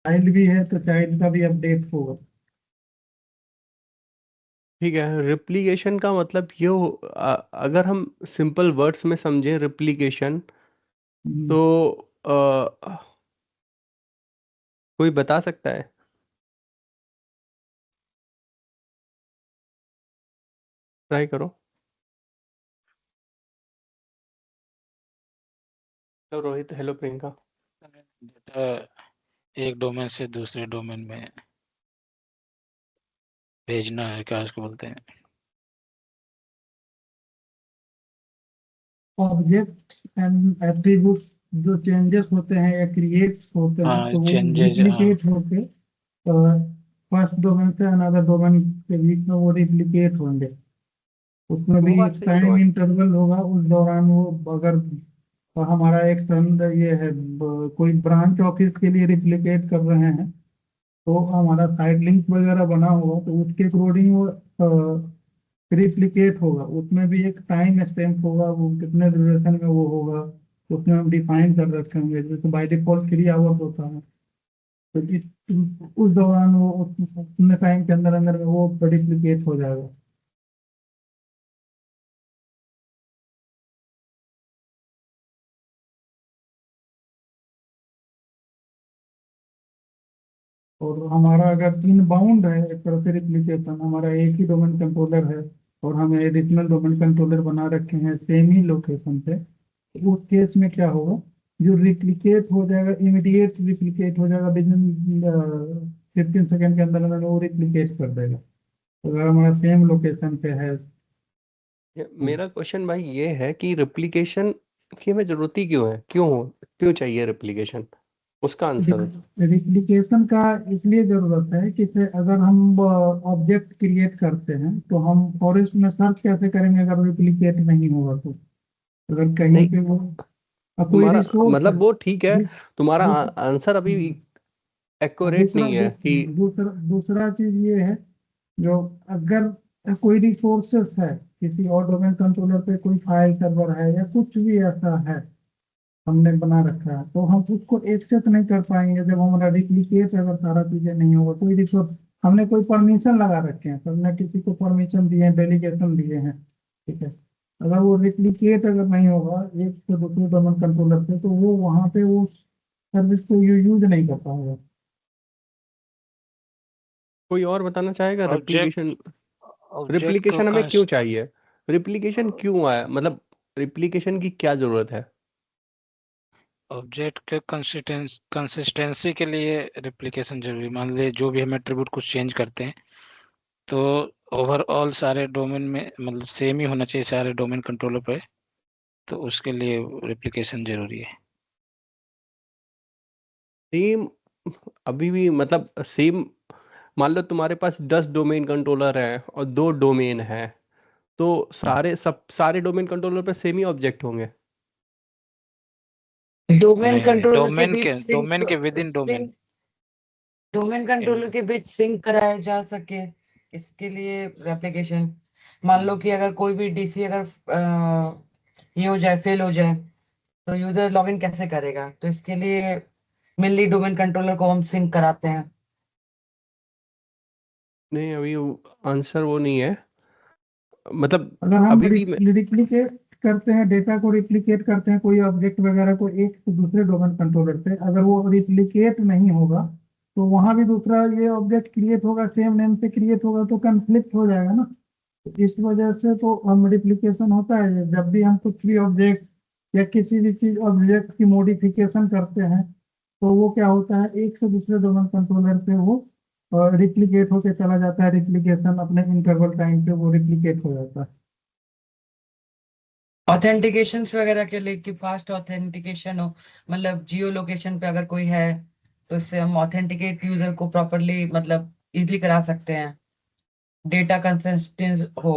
Child भी है तो चाइल्ड का भी अपडेट होगा। ठीक है, रिप्लिकेशन का मतलब ये अगर हम सिंपल वर्ड्स में समझे रिप्लिकेशन, हम्म। तो कोई बता सकता है? ट्राई करो। तो रोहित, हेलो प्रियंका। डेटा एक डोमेन से दूसरे डोमेन में भेजना है, क्या उसको बोलते हैं? ऑब्जेक्ट एंड एट्रीब्यूट जो चेंजेस होते हैं या क्रिएट्स होते हैं हाँ, तो वो चेंजेस, हाँ। रिप्लिकेट होके फर्स्ट डोमेन से अनदर डोमेन के बीच में वो रिप्लिकेट होंगे। उसमें भी वो बात एक सही है टाइम तुम्हारी। इंटरवल होगा, उस दौरान वो अगर हमारा एक संद ये है कोई ब्रांच ऑफिस के लिए रिप्लिकेट कर रहे हैं तो हमारा साइड लिंक वगैरह बना होगा तो उसके अकॉर्डिंग वो रिप्लिकेट होगा। उसमें भी एक टाइम स्टैम्प होगा, वो कितने ड्यूरेशन में वो होगा उसमें हम डिफाइन कर रखे होंगे। जैसे बाय डिफॉल्ट 3 आवर्स होता है तो उस दौरान वो उतने टाइम के अंदर अंदर में वो रिप्लिकेट हो जाएगा। और हमारा अगर इनबाउंड है एक तरह से रिप्लिकेशन, हमारा एक ही डोमेन कंट्रोलर है और हमें एडिशनल डोमेन कंट्रोलर बना रखे हैं सेम ही लोकेशन पे, तो उस केस में क्या होगा, जो रिप्लिकेट हो जाएगा इमीडिएट रिप्लिकेट हो जाएगा, विद इन 15 सेकेंड के अंदर अंदर वो रिप्लिकेट कर देगा अगर हमारा सेम लोकेशन पे है। मेरा क्वेश्चन भाई ये है कि रिप्लिकेशन की हमें जरूरत ही क्यों है, क्यों चाहिए रिप्लिकेशन? उसका आंसर दो। रिप्लिकेशन का इसलिए जरूरत है कि से अगर हम ऑब्जेक्ट क्रिएट करते हैं तो हम फॉरेस्ट में सर्च कैसे करेंगे अगर रिप्लिकेट नहीं होगा तो। अगर कहीं नहीं, पे वो कोई तुम्हारा रिसोर्स है। मतलब वो ठीक है। दूस- तुम्हारा दूस- आंसर अभी हम्म, और एक्यूरेट नहीं है कि दूसरा चीज ये है, जो अगर कोई रिसोर्सेस है, किसी और डोमेन कंट्रोलर पे कोई फाइल सर्वर है या कुछ भी ऐसा है हमने बना रखा है तो हम उसको एक्सेस नहीं कर पाएंगे जब हमारा रिप्लिकेट अगर सारा चीजें नहीं होगा। कोई रिसोर्स हमने कोई परमिशन लगा रखे हैं, सबने किसी को परमिशन दिए हैं, डेलीगेशन दिए हैं, ठीक है। अगर वो रिप्लिकेट अगर नहीं होगा एक से दूसरे डोमेन कंट्रोलर पे तो वो वहां पे वो सर्विस को यूज नहीं कर पाएगा। कोई और बताना चाहेगा ऑब्जेक्ट रिप्लिकेशन? ऑब्जेक्ट को रिप्लिकेशन हमें क्यों चाहिए? रिप्लिकेशन क्यों आया, मतलब रिप्लिकेशन की क्या जरूरत है? ऑब्जेक्ट के कंसिस्टेंसी के लिए रिप्लिकेशन जरूरी। मान लीजिए जो भी हम एट्रीब्यूट कुछ चेंज करते हैं तो ओवरऑल सारे डोमेन में मतलब सेम ही होना चाहिए सारे डोमेन कंट्रोलर पे, तो उसके लिए रिप्लिकेशन जरूरी है। सेम? अभी भी मतलब सेम? मान लो तुम्हारे पास 10 डोमेन कंट्रोलर है और 2 डोमेन है, तो सारे डोमेन कंट्रोलर पे सेम ही ऑब्जेक्ट होंगे? डोमेन नहीं, कंट्रोलर के बीच डोमेन सिंक के within domain. Sync domain controller के बीच सिंक कराया जा सके, इसके लिए एप्लीकेशन। मान लो कि अगर कोई भी डीसी अगर ये हो जाए, फेल हो जाए, तो यूजर लॉगिन कैसे करेगा, तो इसके लिए मेनली डोमेन कंट्रोलर को हम सिंक कराते हैं। नहीं, अभी आंसर वो नहीं है, मतलब अगर हम अभी भी रिप्लिकेट करते हैं, डेटा को रिप्लिकेट करते हैं कोई ऑब्जेक्ट वगैरह को एक से दूसरे डोमेन कंट्रोलर पे, अगर वो रिप्लिकेट नहीं होगा तो वहां भी दूसरा ये ऑब्जेक्ट क्रिएट होगा, सेम नेम से क्रिएट होगा तो कंफ्लिक्ट हो जाएगा ना। तो इस वजह से तो हम रिप्लिकेशन होता है जब भी हम कुछ भी ऑब्जेक्ट या किसी भी चीज ऑब्जेक्ट की मॉडिफिकेशन करते हैं तो वो क्या होता है एक से दूसरे डोमेन कंट्रोलर पे वो रिप्लिकेट होके चला जाता है। रिप्लिकेशन अपने इंटरवल टाइम पे वो रिप्लिकेट हो जाता है। ऑथेंटिकेशन वगैरह के लिए कि फास्ट ऑथेंटिकेशन हो, मतलब जियो लोकेशन पे अगर कोई है तो इससे हम ऑथेंटिकेट यूजर को प्रॉपरली मतलब इजीली करा सकते हैं, डेटा कंसिस्टेंट हो।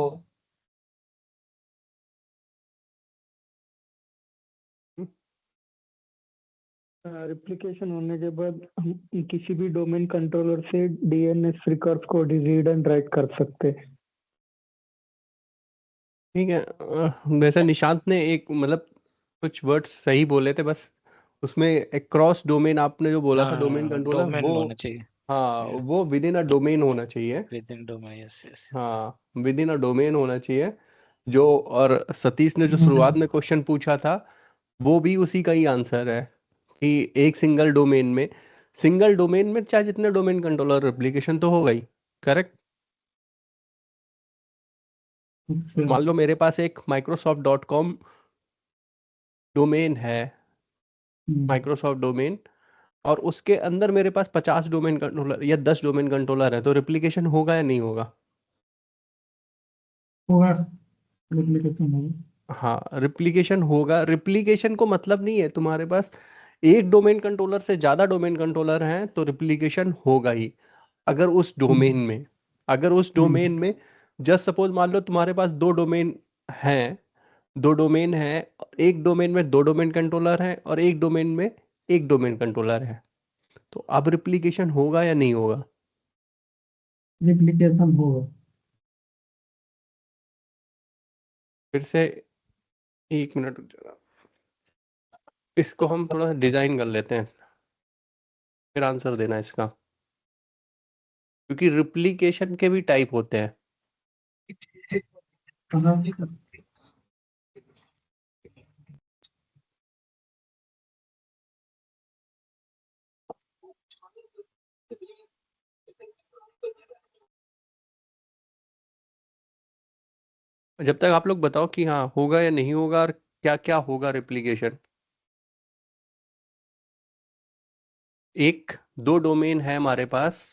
रिप्लिकेशन होने के बाद हम किसी भी डोमेन कंट्रोलर से डीएनएस रिकॉर्ड्स को रीड एंड राइट कर सकते हैं। ठीक है। वैसे निशांत ने एक मतलब कुछ वर्ड्स सही बोले थे, बस उसमें एक क्रॉस डोमेन आपने जो बोला था डोमेन कंट्रोलर डोमेन वो, होना चाहिए हाँ Yeah. वो विद इन अ डोमेन होना चाहिए। With in domain, yes yes. हाँ विद इन अ डोमेन होना चाहिए जो, और सतीश ने जो हम्म। शुरुआत में क्वेश्चन पूछा था वो भी उसी का ही आंसर है कि एक सिंगल डोमेन में चाहे जितने डोमेन कंट्रोलर एप्लीकेशन तो होगा ही। करेक्ट। अच्छा। मान लो मेरे पास एक microsoft.com डोमेन है, माइक्रोसॉफ्ट डोमेन, और उसके अंदर मेरे पास 50 डोमेन कंट्रोलर या 10 डोमेन कंट्रोलर है, तो रेप्लिकेशन होगा या नहीं होगा? होगा, replication होगा। हाँ रिप्लिकेशन होगा। रिप्लिकेशन को मतलब नहीं है तुम्हारे पास एक डोमेन कंट्रोलर से ज्यादा डोमेन कंट्रोलर हैं तो रिप्लिकेशन होगा ही। अगर उस डोमेन में अगर उस डोमेन में जस्ट सपोज मान लो तुम्हारे पास हैं दो डोमेन है, एक डोमेन में दो डोमेन कंट्रोलर है और एक डोमेन में एक डोमेन कंट्रोलर है, तो अब रिप्लिकेशन होगा या नहीं होगा? रिप्लिकेशन होगा। फिर से 1 मिनट रुक जाना, इसको हम थोड़ा डिजाइन कर लेते हैं फिर आंसर देना इसका, क्योंकि रिप्लिकेशन के भी टाइप होते हैं। हाँ, जब तक आप लोग बताओ कि हाँ होगा या नहीं होगा और क्या क्या होगा रिप्लिकेशन। दो डोमेन है हमारे पास,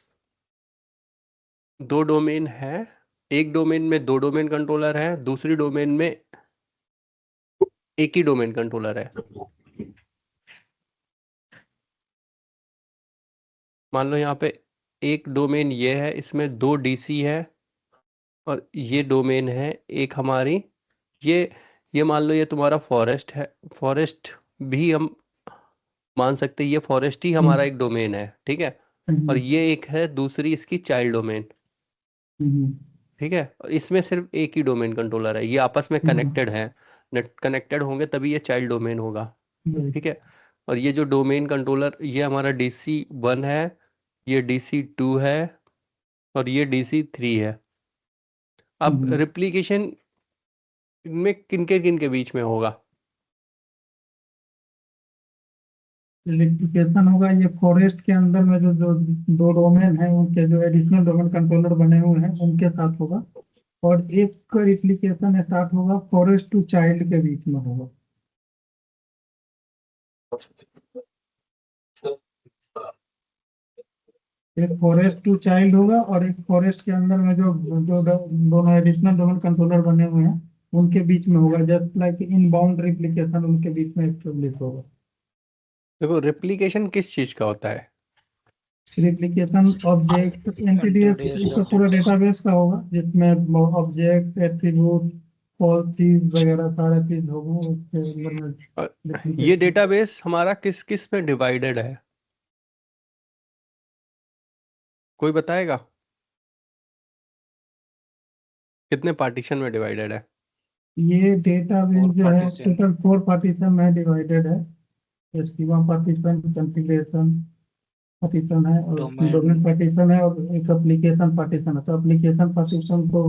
दो डोमेन है, एक डोमेन में दो डोमेन कंट्रोलर है, दूसरी डोमेन में एक ही डोमेन कंट्रोलर है। मान लो यहाँ पे एक डोमेन ये है, इसमें दो डीसी है, और ये डोमेन है एक हमारी, ये मान लो ये तुम्हारा फॉरेस्ट है। फॉरेस्ट भी हम मान सकते हैं, ये फॉरेस्ट ही हमारा एक डोमेन है, ठीक है। और ये एक है दूसरी इसकी चाइल्ड डोमेन, ठीक है। और इसमें सिर्फ एक ही डोमेन कंट्रोलर है, ये आपस में कनेक्टेड है, कनेक्टेड होंगे तभी ये चाइल्ड डोमेन होगा, ठीक है। और ये जो डोमेन कंट्रोलर ये हमारा DC1 है, ये DC2 है, और ये DC3 है। अब रिप्लिकेशन में किन के बीच में होगा? रिप्लिकेशन होगा ये फॉरेस्ट के अंदर में जो जो दो डोमेन है उनके जो एडिशनल डोमेन कंट्रोलर बने हुए हैं उनके साथ होगा। और एक रिप्लिकेशन स्टार्ट होगा फॉरेस्ट टू चाइल्ड के बीच में होगा। एक फॉरेस्ट टू चाइल्ड होगा और एक फॉरेस्ट के अंदर में जो जो दोनों एडिशनल डोमेन कंट्रोलर बने हुए हैं उनके बीच में होगा, जस्ट लाइक इनबाउंड रिप्लिकेशन उनके बीच में एस्टेब्लिश होगा। देखो रिप्लिकेशन किस चीज का होता है? रिप्लिकेशन ऑब्जेक्ट एंटिटीज, इसका पूरा डेटाबेस का होगा जिसमें ऑब्जेक्ट एट्रीब्यूट पॉलिसीज वगैरह सारा चीज होगा उसके अंदर में और ये replication। डेटाबेस हमारा किस किस में डिवाइडेड है, कोई बताएगा? कितने पार्टीशन में डिवाइडेड है? ये डेटाबेस Four जो है partition. टोटल 4 पार्टीशन में डिवाइडेड है। स्कीमा पार्टीशन, कॉन्फ़िगरेशन पार्टीशन है और Domain. डोमेन पार्टीशन है और एक एप्लीकेशन पार्टीशन है। तो एप्लीकेशन पार्टीशन को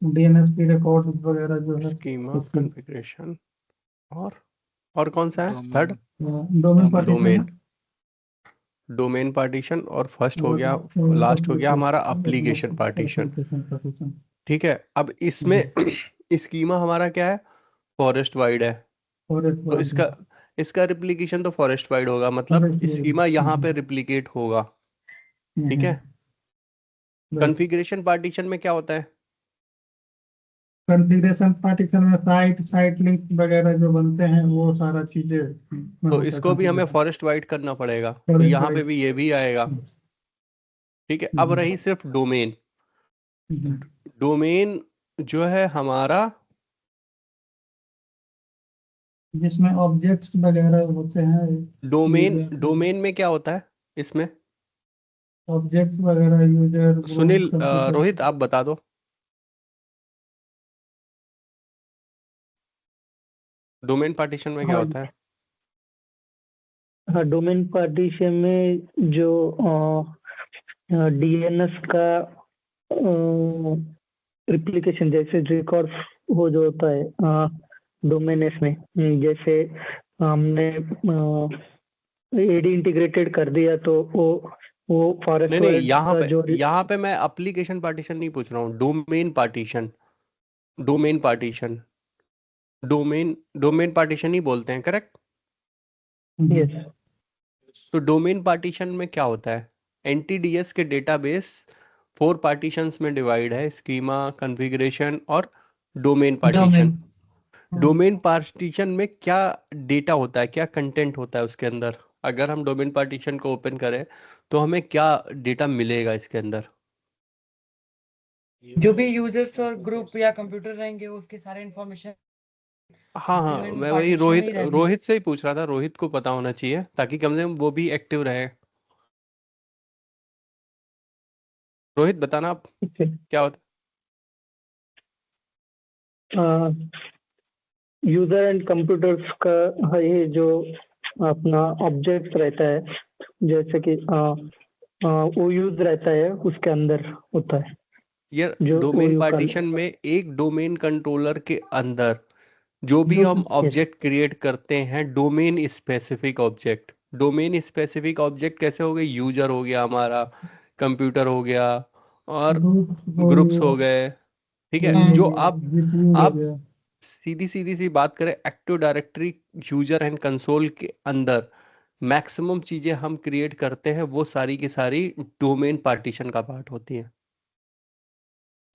डीएनएस की रिकॉर्ड वगैरह जो है स्कीमा, कॉन्फ़िगरेशन, और कौन सा है Domain. Third? Domain partition domain, domain partition, और फर्स्ट हो गया, लास्ट हो गया हमारा एप्लीकेशन पार्टीशन, पार्टीशन। ठीक है। अब इसमें स्कीमा हमारा क्या है, फॉरेस्ट वाइड है, तो इसका रिप्लिकेशन तो फॉरेस्ट वाइड होगा, मतलब स्कीमा यहाँ पे रिप्लिकेट होगा, ठीक है। कॉन्फ़िगरेशन पार्टीशन में क्या होता है? कॉन्फ़िगरेशन पार्टीशन में साइट लिंक वगैरह जो बनते हैं वो सारा चीजें तो इसको भी हमें फॉरेस्ट वाइड करना पड़ेगा, तो यहाँ पे भी ये भी आएगा, ठीक है। अब रही सिर्फ डोमेन। डोमेन जो है हमारा, जिसमें ऑब्जेक्ट्स वगैरह होते हैं। डोमेन में क्या होता है इसमें? ऑब्जेक्ट्स वगैरह यूजर सुनील, रोहित आप बता दो, डोमेन पार्टीशन में क्या हाँ, होता है? हाँ, डोमेन पार्टीशन में जो डीएनएस का रिप्लिकेशन जैसे रिकॉर्ड हो जो होता है डोमेन एस में, जैसे हमने एडी इंटीग्रेटेड कर दिया तो वो फॉरेस्ट नहीं नहीं, का जो यहाँ पे मैं एप्लीकेशन पार्टीशन नहीं पूछ रहा हूँ, domain partition. Domain partition, domain partition ही बोलते हैं, करेक्ट? यस तो डोमेन पार्टीशन में क्या होता है? एनटीडीएस के डेटाबेस 4 पार्टीशंस में डिवाइड है, स्कीमा, कॉन्फ़िगरेशन और domain partition. Domain domain partition में क्या डेटा होता है, क्या कंटेंट होता है उसके अंदर? अगर हम डोमेन पार्टीशन को ओपन करें तो हमें क्या डेटा मिलेगा इसके अंदर? जो भी यूजर्स और ग्रुप या कंप्यूटर रहेंगे उसके सारे इंफॉर्मेशन हाँ हाँ, डोमेन मैं वही पार्टीशन में ही रहेंगे। रोहित से ही पूछ रहा था, रोहित को पता होना चाहिए ताकि कम से कम वो भी एक्टिव रहे। रोहित बताना आप क्या होता यूजर एंड कंप्यूटर्स का है, ये जो अपना ऑब्जेक्ट रहता है, जैसे कि वो यूज रहता है उसके अंदर होता है ये जो डोमेन वो पार्टीशन में एक डोमेन कंट्रोलर के अंदर जो भी हम ऑब्जेक्ट क्रिएट करते हैं, domain specific object. Domain specific object कैसे हो गए? यूजर हो गया हमारा, कंप्यूटर हो गया और ग्रुप्स हो गए, ठीक है। जो आप सीधी सी बात करें, active directory user and console के अंदर मैक्सिमम चीजें हम क्रिएट करते हैं, वो सारी की सारी डोमेन पार्टीशन का पार्ट होती है,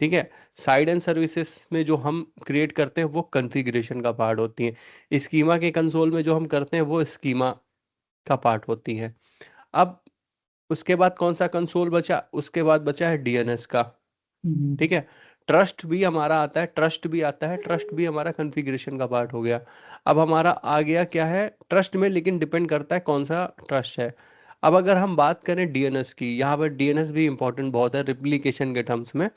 ठीक है। साइड एंड सर्विसेज में जो हम क्रिएट करते हैं वो कॉन्फ़िगरेशन का पार्ट होती है। स्कीमा के कंसोल में जो हम करते हैं वो स्कीमा का पार्ट होती है। अब उसके बाद कौन सा कंसोल बचा? उसके बाद बचा है डीएनएस का, ठीक है। ट्रस्ट भी हमारा आता है, ट्रस्ट भी आता है, ट्रस्ट भी हमारा कॉन्फ़िगरेशन का पार्ट हो गया। अब हमारा आ गया क्या है ट्रस्ट में, लेकिन डिपेंड करता है कौन सा ट्रस्ट है। अब अगर हम बात करें डीएनएस की, यहाँ पर डीएनएस भी इंपॉर्टेंट बहुत है रिप्लिकेशन के टर्म्स में।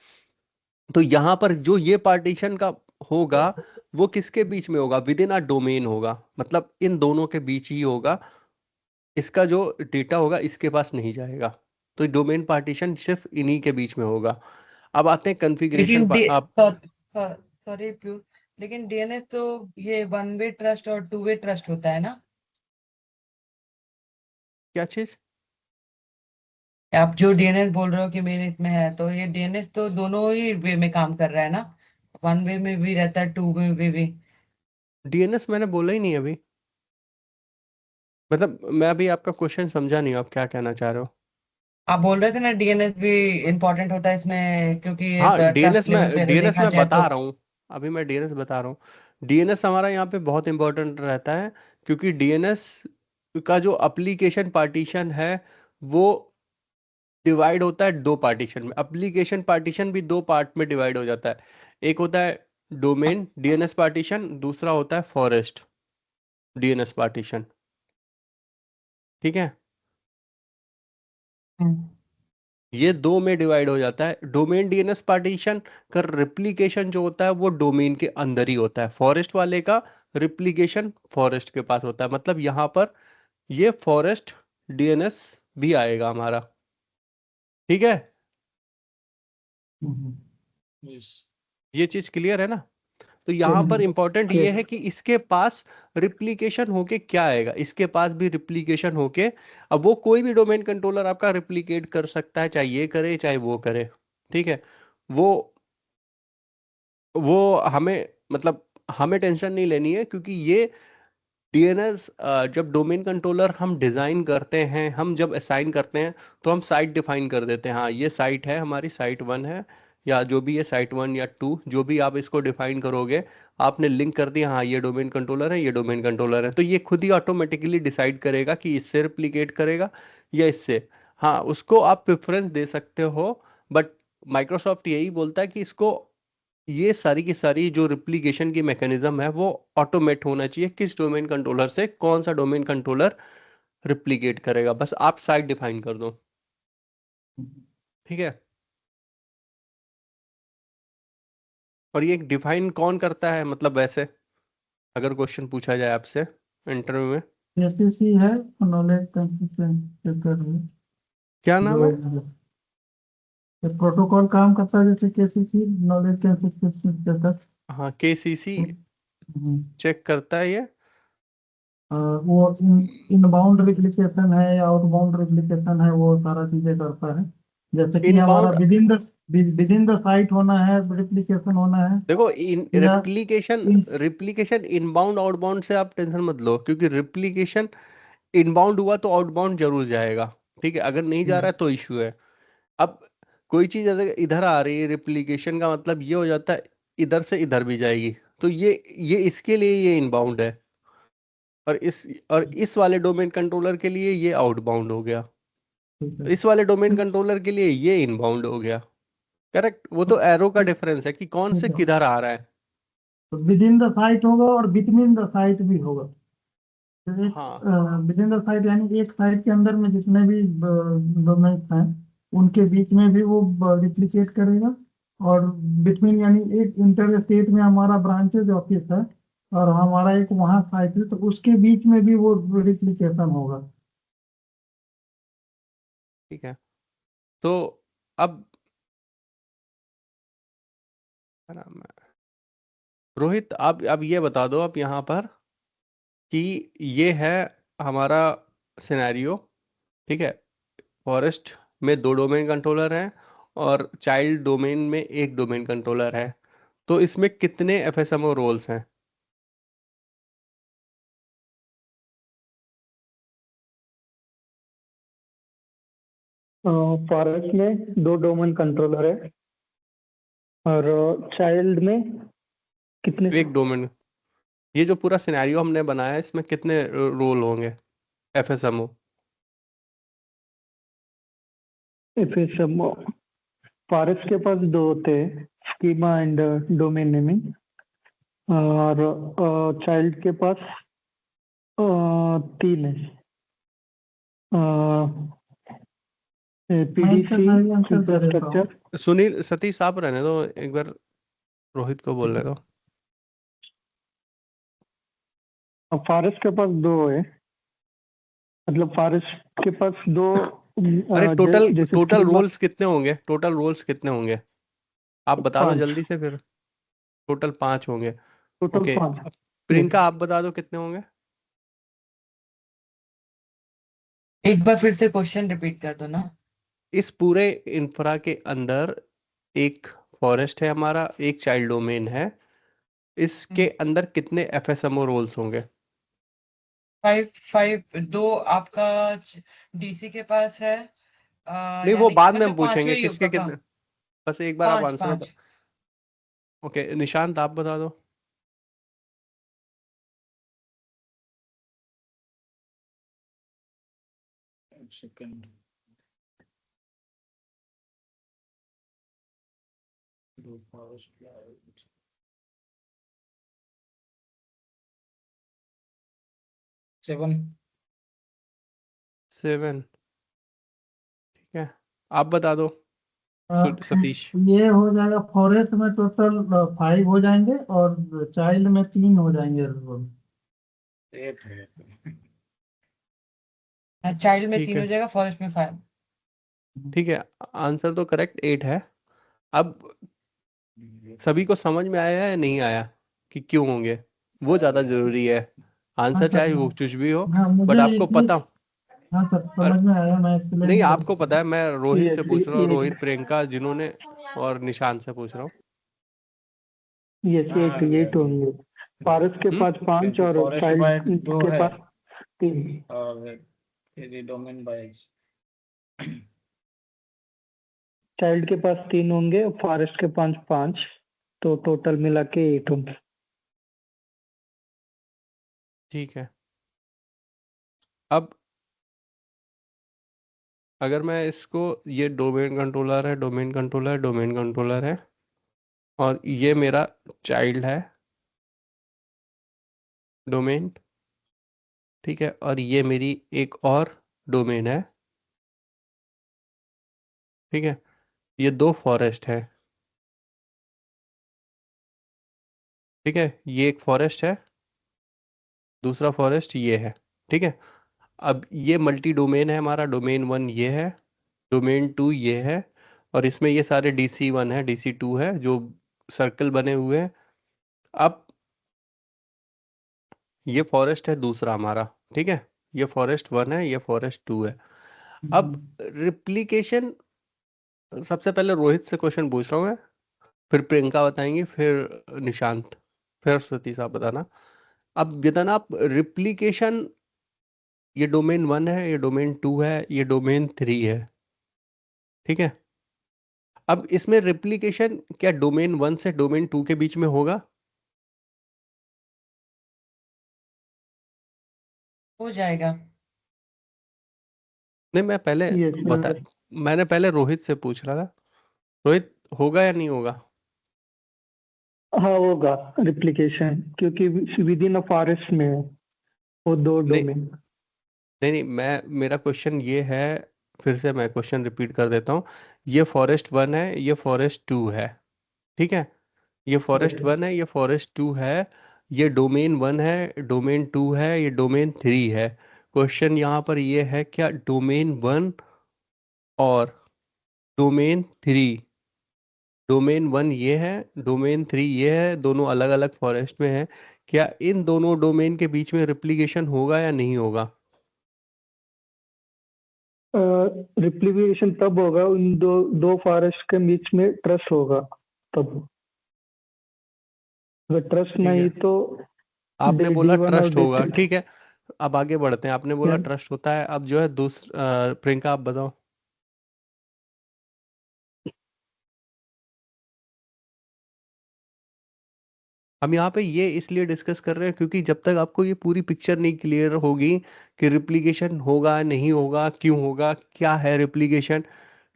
तो यहाँ पर जो ये पार्टीशन का होगा वो किसके बीच में होगा? विद इन अ डोमेन होगा, मतलब इन दोनों के बीच ही होगा। इसका जो डेटा होगा इसके पास नहीं जाएगा। तो डोमेन पार्टीशन सिर्फ इन्हीं के बीच में होगा। अब आते हैं कॉन्फ़िगरेशन लेकिन आप सॉरी प्यू, लेकिन डीएनएस तो ये वन वे ट्रस्ट और टू वे ट्रस्ट होता है ना। क्या चीज? आप जो डीएनएस बोल रहे हो कि मेरे इसमें है, तो ये डीएनएस तो दोनों ही वे में काम कर रहा है ना, वन वे में भी रहता है, टू वे में भी। डीएनएस मैंने बोला ही नहीं अभी, मतलब मैं अभी आपका क्वेश्चन समझा नहीं, आप क्या कहना चाह रहे हो? आप बोल रहे थे ना डीएनएस भी इम्पोर्टेंट होता है इसमें, क्योंकि ये हाँ, ट्रस्ट लेवल पे अगर डीएनएस देखा मैं जाए बता तो। रहा हूँ, अभी मैं डीएनएस बता रहा हूँ। डीएनएस हमारा यहाँ पे बहुत इंपॉर्टेंट रहता है, क्योंकि डीएनएस का जो एप्लीकेशन पार्टीशन है वो डिवाइड होता है 2 पार्टीशन में। एप्लीकेशन पार्टीशन भी 2 पार्ट में डिवाइड हो जाता है। एक होता है डोमेन डीएनएस पार्टीशन, दूसरा होता है फॉरेस्ट डीएनएस पार्टीशन, ठीक है। हम्म, ये 2 में डिवाइड हो जाता है। डोमेन डीएनएस पार्टीशन का रिप्लिकेशन जो होता है वो डोमेन के अंदर ही होता है। फॉरेस्ट वाले का रिप्लिकेशन फॉरेस्ट के पास होता है, मतलब यहाँ पर ये फॉरेस्ट डीएनएस भी आएगा हमारा, ठीक है। ये चीज क्लियर है ना? तो यहाँ पर इंपॉर्टेंट ये है कि इसके पास रिप्लिकेशन होके क्या आएगा, इसके पास भी रिप्लिकेशन होके, अब वो कोई भी डोमेन कंट्रोलर आपका रिप्लिकेट कर सकता है, चाहे ये करे चाहे वो करे, ठीक है। वो वो हमें मतलब हमें टेंशन नहीं लेनी है, क्योंकि ये डीएनएस जब डोमेन कंट्रोलर हम डिजाइन करते हैं, हम जब असाइन करते हैं तो हम साइट डिफाइन कर देते हैं। हाँ, ये साइट है हमारी, साइट 1 है या जो भी है, साइट 1 या 2 जो भी आप इसको डिफाइन करोगे, आपने लिंक कर दिया, हाँ ये डोमेन कंट्रोलर है, ये डोमेन कंट्रोलर है, तो ये खुद ही ऑटोमेटिकली डिसाइड करेगा कि इससे रिप्लिकेट करेगा या इससे। हाँ, उसको आप प्रेफरेंस दे सकते हो, बट माइक्रोसॉफ्ट यही बोलता है कि इसको, ये सारी की सारी जो रिप्लिकेशन की मैकेनिज्म है वो ऑटोमेट होना चाहिए, किस डोमेन कंट्रोलर से कौन सा डोमेन कंट्रोलर रिप्लिकेट करेगा, बस आप साइट डिफाइन कर दो, ठीक है। और ये डिफाइन कौन करता है, मतलब वैसे अगर क्वेश्चन पूछा जाए आपसे इंटरव्यू में, एससीसी है, नॉलेज कंसिस्टेंसी चेकर है। क्या नाम है? जो प्रोटोकॉल काम करता है जैसे केसीसी, नॉलेज कंसिस्टेंसी चेकर। हाँ, केसीसी चेक करता है ये। वो इनबाउंड रिप्लिकेशन है या आउटबाउंड रिप्लिकेशन है, वो सारा चीजें करता है। जैसे कि हमारा इनबाउंड, विदिन द साइट होना है, रिप्लिकेशन होना है, देखो इन या रिप्लिकेशन इन रिप्लिकेशन इनबाउंड आउटबाउंड से आप टेंशन मत लो, क्योंकि रिप्लिकेशन इनबाउंड हुआ तो आउटबाउंड जरूर जाएगा। ठीक है, अगर नहीं जा रहा है तो इश्यू है। अब कोई चीज अगर इधर आ रही है, रिप्लिकेशन का मतलब ये हो जाता है इधर से इधर भी जाएगी, तो ये इसके लिए ये इनबाउंड है, और इस वाले डोमेन कंट्रोलर के लिए ये आउटबाउंड हो गया, ठीक है। इस वाले डोमेन कंट्रोलर के लिए ये इनबाउंड हो गया। करेक्ट, वो तो एरो का डिफरेंस है कि कौन से किधर आ रहा है। तो विद इन द साइट होगा और बिटवीन द साइट भी होगा। तो एक हाँ, विद इन द साइट यानी एक साइट के अंदर में जितने भी डोमेन्स हैं, उनके बीच में भी वो रिप्लिकेट करेगा। और बिटवीन यानी एक इंटर स्टेट में हमारा ब्रांचेज ऑफिस है और हमारा एक वहाँ साइट है, तो उसके बीच में भी वो रिप्लिकेशन होगा। ठीक है। तो अब क्या नाम है? रोहित, आप अब ये बता दो आप यहाँ पर कि ये है हमारा सिनेरियो। ठीक है, फॉरेस्ट में 2 डोमेन कंट्रोलर हैं और चाइल्ड डोमेन में 1 डोमेन कंट्रोलर है, तो इसमें कितने एफएसएमओ रोल्स हैं? फॉरेस्ट में 2 डोमेन कंट्रोलर है और चाइल्ड में कितने? 1 डोमेन। ये जो पूरा सिनेरियो हमने बनाया है, इसमें कितने रोल होंगे एफएसएमओ? एफएसएमओ फॉरेस्ट के पास 2 होते हैं, स्कीमा एंड डोमेन नेमिंग, और चाइल्ड के पास 3 है, पीडीसी, आंसर दे देता हूँ। इंफ्रास्ट्रक्चर। सुनील, सतीश, आप रहने दो, एक बार रोहित को बोलने दो। फॉरेस्ट के पास 2 है, मतलब फॉरेस्ट के पास 2। अरे टोटल जैसे टोटल schema- रोल्स कितने होंगे? टोटल रोल्स कितने होंगे आप बता दो 5, जल्दी से फिर। टोटल 5 होंगे। Total okay, 5। अब प्रियंका आप बता दो कितने होंगे। एक बार फिर से क्वेश्चन रिपीट कर दो ना। इस पूरे इंफ्रा के अंदर एक फॉरेस्ट है हमारा, एक चाइल्ड डोमेन है, इसके अंदर कितने एफएसएमओ रोल्स होंगे? 5 2 आपका डीसी के पास है। नहीं, वो यानी कि बाद में हम मतलब पांचों पूछेंगे ही किसके होगा का? कितने। बस एक बार आप 5 आंसर बता। 5। ओके, निशांत आप बता दो। सेकंड 7। 7, ठीक है, आप बता दो सतीश। ये हो जाएगा, फॉरेस्ट में टोटल 5 हो जाएंगे और चाइल्ड में 3 हो जाएंगे। चाइल्ड में ठीक 3 हो है, जाएगा, फॉरेस्ट में 5। ठीक है, आंसर तो करेक्ट 8 है। अब सभी को समझ में आया या नहीं आया कि क्यों होंगे? वो ज्यादा जरूरी है, हाँ आंसर सर। चाहे वो कुछ भी हो, हाँ बट मुझे आपको इसलिए, पता। हाँ सर और समझ में आया, मैं नहीं, एक्सप्लेन आपको पता है, मैं रोहित से पूछ रहा हूँ, यस, रोहित, प्रियंका जिन्होंने, और निशांत से पूछ रहा हूँ। यस, 8 होंगे। फॉरेस्ट के पास 5 और फॉरेस्ट बाय चाइल्ड 2 के है पास 3। और ये डोमेन बाय चाइल्ड के पास 3 होंगे, फॉरेस्ट के पास 5, तो टोटल मिला के 8 होंगे। ठीक है, अब अगर मैं इसको, ये डोमेन कंट्रोलर है, डोमेन कंट्रोलर, डोमेन कंट्रोलर है, और ये मेरा चाइल्ड है डोमेन, ठीक है, और ये मेरी एक और डोमेन है, ठीक है, ये 2 फॉरेस्ट है, ठीक है, ये एक फॉरेस्ट है, दूसरा फॉरेस्ट ये है। ठीक है। अब ये मल्टी डोमेन है हमारा, डोमेन 1 ये है, डोमेन 2 ये है, और इसमें ये सारे DC1 है, DC2 है जो सर्कल बने हुए हैं। अब ये फॉरेस्ट है दूसरा हमारा, ठीक है, ये फॉरेस्ट 1 है, ये फॉरेस्ट 2 है। अब रिप्लिकेशन, सबसे पहले रोहित से क्वेश्चन पूछ रहा हूँ मैं, फिर प्रियंका बताएंगी, फिर निशांत, फिर सतीश आप बताना। अब बताना आप, रिप्लिकेशन, ये डोमेन 1 है, ये डोमेन 2 है, ये डोमेन 3 है, ठीक है। अब इसमें रिप्लिकेशन क्या डोमेन 1 से डोमेन 2 के बीच में होगा? हो जाएगा। नहीं, मैं पहले यस बता, मैंने पहले रोहित से पूछ रहा था, रोहित होगा या नहीं होगा? हाँ होगा रिप्लिकेशन, क्योंकि विद इन अ फॉरेस्ट में है वो दो नहीं डोमेन। नहीं, मेरा क्वेश्चन ये है, फिर से मैं क्वेश्चन रिपीट कर देता हूँ। ये फॉरेस्ट 1 है, ये फॉरेस्ट 2 है, ठीक है, ये फॉरेस्ट 1 है, ये फॉरेस्ट 2 है, ये डोमेन 1 है, डोमेन 2 है, ये डोमेन 3 है। क्वेश्चन यहाँ पर ये है, क्या डोमेन 1 और डोमेन 3, डोमेन 1 ये है, डोमेन 3 ये है, दोनों अलग अलग फॉरेस्ट में है, क्या इन दोनों डोमेन के बीच में रिप्लिकेशन होगा या नहीं होगा? रिप्लिकेशन तब होगा उन दो फॉरेस्ट के बीच में ट्रस्ट होगा तब। अगर ट्रस्ट ठीक नहीं है, तो आपने डे बोला D1 और ट्रस्ट होगा, D3। ठीक है। अब आगे बढ़ते हैं, आपने बोला ट्रस्ट होता है, अब जो है दूसरा, प्रियंका आप बताओ। हम यहाँ पे ये इसलिए डिस्कस कर रहे हैं क्योंकि जब तक आपको ये पूरी पिक्चर नहीं क्लियर होगी कि रिप्लिकेशन होगा नहीं होगा, क्यों होगा, क्या है रिप्लिकेशन,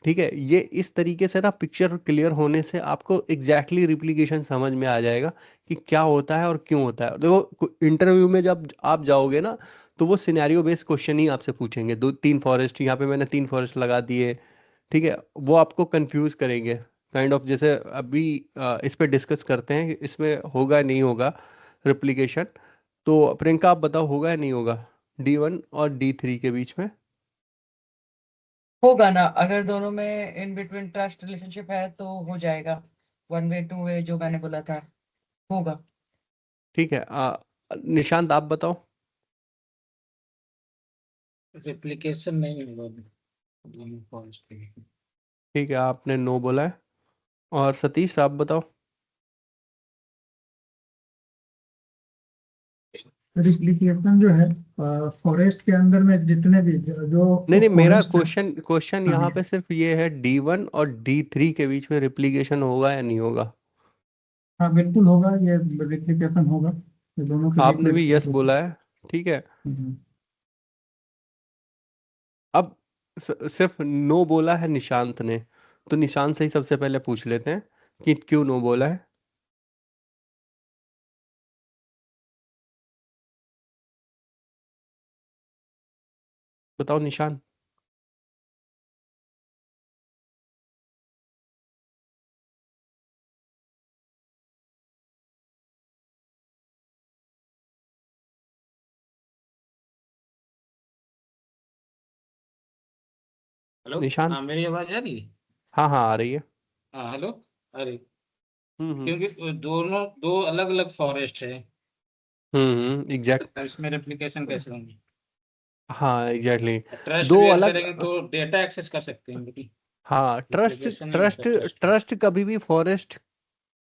ठीक है, ये इस तरीके से ना पिक्चर क्लियर होने से आपको एग्जैक्टली रिप्लिकेशन समझ में आ जाएगा कि क्या होता है और क्यों होता है। देखो इंटरव्यू में जब आप जाओगे ना, तो वो सिनेरियो बेस्ड क्वेश्चन ही आपसे पूछेंगे, 2-3 फॉरेस्ट, यहाँ पे मैंने 3 फॉरेस्ट लगा दिए, ठीक है, वो आपको कंफ्यूज करेंगे, काइंड ऑफ जैसे अभी इस पे डिस्कस करते हैं कि इसमें होगा नहीं होगा रिप्लिकेशन। तो प्रियंका आप बताओ, होगा या नहीं होगा D1 और D3 के बीच में? होगा ना, अगर दोनों में इन बिटवीन ट्रस्ट रिलेशनशिप है तो हो जाएगा। 1 वे 2 वे जो मैंने बोला था, होगा। ठीक है, निशांत आप बताओ। रिप्लिकेशन नहीं होगा दोनों फॉरेस्ट के लिए। ठीक है, आपने नो बोला है, और सतीश आप बताओ। रिप्लिकेशन जो है फॉरेस्ट के अंदर में जितने भी जो नहीं, मेरा फॉरेस्ट क्वेश्चन हाँ यहाँ पे सिर्फ ये है, D1 और D3 के बीच में रिप्लिकेशन होगा या नहीं होगा? हाँ बिल्कुल होगा, ये रिप्लिकेशन होगा, ये दोनों के बीच आपने में भी यस रिप्लिकेशन। बोला है, ठीक है। हम्म। अब सिर्फ नो बोला है निशांत ने, तो निशांत से ही सबसे पहले पूछ लेते हैं कि क्यों नो बोला है। बताओ निशांत। हेलो, निशांत, हाँ मेरी आवाज आ रही है? हाँ हाँ आ रही है। हाँ हेलो, अरे हम्म क्योंकि दोनों दो अलग अलग फॉरेस्ट है, एग्जैक्ट, तो इसमें रेप्लिकेशन कैसे होंगी? हाँ एग्जैक्टली, ट्रस्ट दो क्लियर अलग, करेंगे तो डेटा एक्सेस कर सकते हैं, लेकिन हाँ, ट्रस्ट रेप्लिकेशन नहीं होता ट्रस्ट ट्रस्ट में। ट्रस्ट कभी भी फॉरेस्ट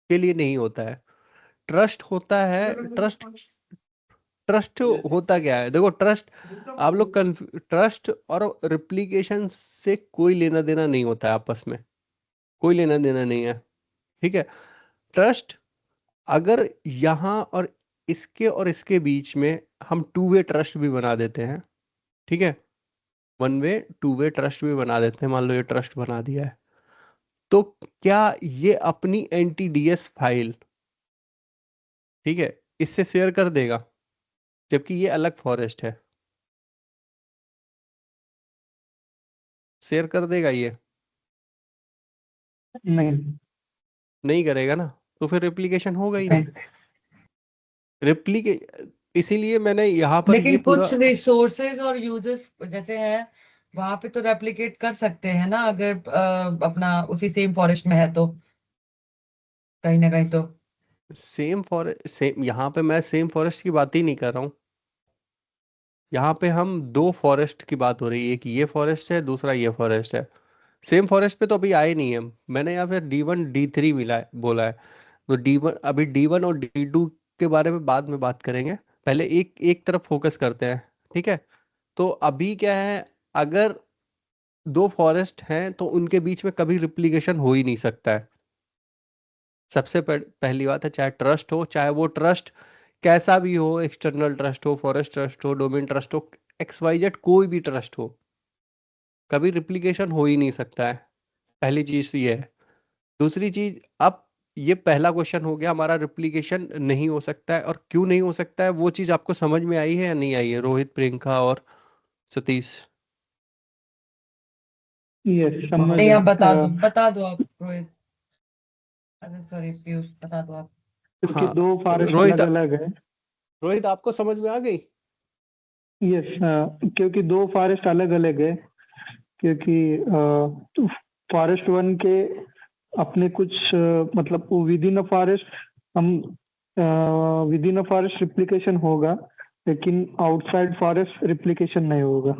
के लिए नहीं होता है। ट्रस्ट होता है, ट्रस्ट ट्रस्ट होता क्या है, देखो ट्रस्ट, आप लोग ट्रस्ट और रिप्लिकेशन से कोई लेना देना नहीं होता है, आपस में कोई लेना देना नहीं है, ठीक है। ट्रस्ट, अगर यहाँ और इसके बीच में हम 2 वे ट्रस्ट भी बना देते हैं, ठीक है, 1 वे 2 वे ट्रस्ट भी बना देते हैं, मान लो ये ट्रस्ट बना दिया है, तो क्या ये अपनी NTDS फाइल, ठीक है, इससे शेयर कर देगा, जबकि ये अलग फॉरेस्ट है? शेयर कर देगा ये? नहीं नहीं करेगा ना, तो फिर रिप्लिकेशन होगा ही नहीं। रिप्लिके इसीलिए मैंने यहाँ पर ये लेकिन पूरा कुछ रिसोर्सेज और यूजेस जैसे हैं वहां पे तो रेप्लिकेट कर सकते हैं ना, अगर अपना उसी सेम फॉरेस्ट में है तो कहीं ना कहीं तो। सेम यहाँ पे मैं सेम फॉरेस्ट की बात ही नहीं कर रहा हूँ। यहाँ पे हम दो फॉरेस्ट की बात हो रही है, एक ये फॉरेस्ट है, दूसरा ये फॉरेस्ट है। सेम फॉरेस्ट पे तो अभी आए नहीं है। मैंने यहाँ पे D1 D3 मिला है, बोला है। तो D1, अभी D1 और D2 के बारे में बाद में बात करेंगे। पहले एक एक तरफ फोकस करते हैं, ठीक है। तो अभी क्या है, अगर दो फॉरेस्ट हैं तो उनके बीच में कभी रिप्लिकेशन हो ही नहीं सकता है। सबसे पहली बात है, चाहे ट्रस्ट हो, चाहे वो ट्रस्ट कैसा भी हो, एक्सटर्नल ट्रस्ट हो, फॉरेस्ट ट्रस्ट हो, डोमेन ट्रस्ट हो, XYZ कोई भी ट्रस्ट हो, कभी रिप्लिकेशन हो ही नहीं सकता है। पहली चीज तो ये है। दूसरी चीज, अब ये पहला क्वेश्चन हो गया हमारा, रिप्लिकेशन नहीं हो सकता है और क्यों नहीं हो सकता है, वो चीज आपको समझ में आई है या नहीं आई है, रोहित, प्रियंका और सतीश? यस, समझ नहीं, गया। आप बता दो आप रोहित, अरे सॉरी पीयूष, बता दो आप। क्योंकि हाँ, दो फॉरेस्ट रोहित, अलग अलग है। रोहित आपको समझ में आ गई? यस, क्योंकि दो फॉरेस्ट अलग अलग है। क्योंकि फॉरेस्ट वन के अपने कुछ मतलब विद इन अ फॉरेस्ट हम with in a forest replication होगा, लेकिन आउटसाइड फॉरेस्ट रिप्लिकेशन नहीं होगा,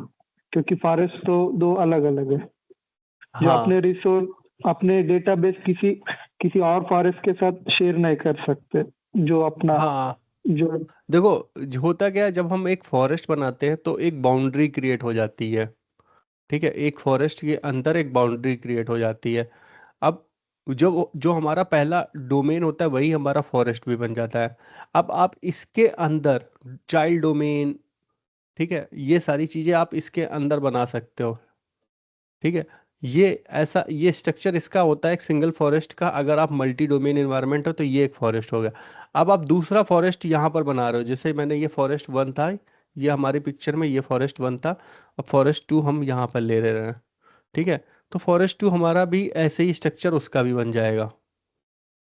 क्योंकि फॉरेस्ट तो दो अलग अलग है। जो हाँ अपने रिसोर्स, अपने डेटाबेस किसी और फॉरेस्ट के साथ शेयर नहीं कर सकते। जो अपना हाँ, जो देखो, होता क्या है, जब हम एक फॉरेस्ट बनाते हैं तो एक बाउंड्री क्रिएट हो जाती है, ठीक है। एक फॉरेस्ट के अंदर एक बाउंड्री क्रिएट हो जाती है। अब जो जो हमारा पहला डोमेन होता है वही हमारा फॉरेस्ट भी बन जाता है। अब आप इसके अंदर चाइल्ड डोमेन, ठीक है, ये सारी चीजें आप इसके अंदर बना सकते हो, ठीक है। ये स्ट्रक्चर इसका होता है एक सिंगल फॉरेस्ट का। अगर आप मल्टी डोमेन इन्वायरमेंट हो तो ये एक फॉरेस्ट हो गया। अब आप दूसरा फॉरेस्ट यहाँ पर बना रहे हो, जैसे मैंने ये फॉरेस्ट वन था, ये हमारी पिक्चर में ये फॉरेस्ट वन था, अब फॉरेस्ट टू हम यहाँ पर ले रहे हैं, ठीक है। तो फॉरेस्ट टू हमारा भी ऐसे ही स्ट्रक्चर उसका भी बन जाएगा,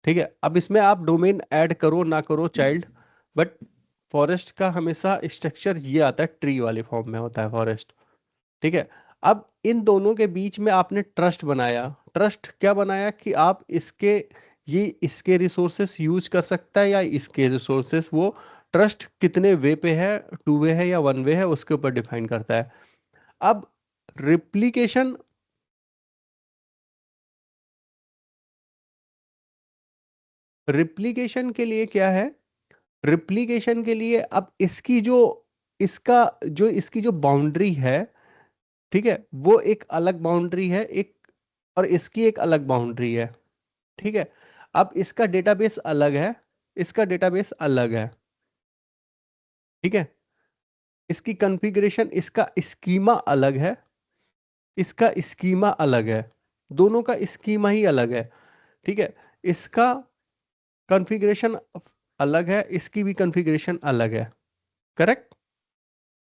ठीक है। अब इसमें आप डोमेन ऐड करो ना करो चाइल्ड, बट फॉरेस्ट का हमेशा स्ट्रक्चर ये आता है, ट्री वाले फॉर्म में होता है फॉरेस्ट, ठीक है। अब इन दोनों के बीच में आपने ट्रस्ट बनाया। ट्रस्ट क्या बनाया कि आप इसके रिसोर्सेस यूज कर सकता है या इसके रिसोर्सेस, वो ट्रस्ट कितने वे पे है, टू वे है या वन वे है, उसके ऊपर डिफाइन करता है। अब रिप्लिकेशन रिप्लिकेशन के लिए क्या है, रिप्लिकेशन के लिए अब इसकी जो बाउंड्री है, ठीक है, वो एक अलग बाउंड्री है, एक और इसकी एक अलग बाउंड्री है, ठीक है। अब इसका डेटाबेस अलग है, इसका डेटाबेस अलग है, ठीक है। इसकी कॉन्फ़िगरेशन, इसका स्कीमा अलग है, इसका स्कीमा अलग है, दोनों का स्कीमा ही अलग है, ठीक है। इसका कॉन्फ़िगरेशन अलग है, इसकी भी कॉन्फ़िगरेशन अलग है, करेक्ट।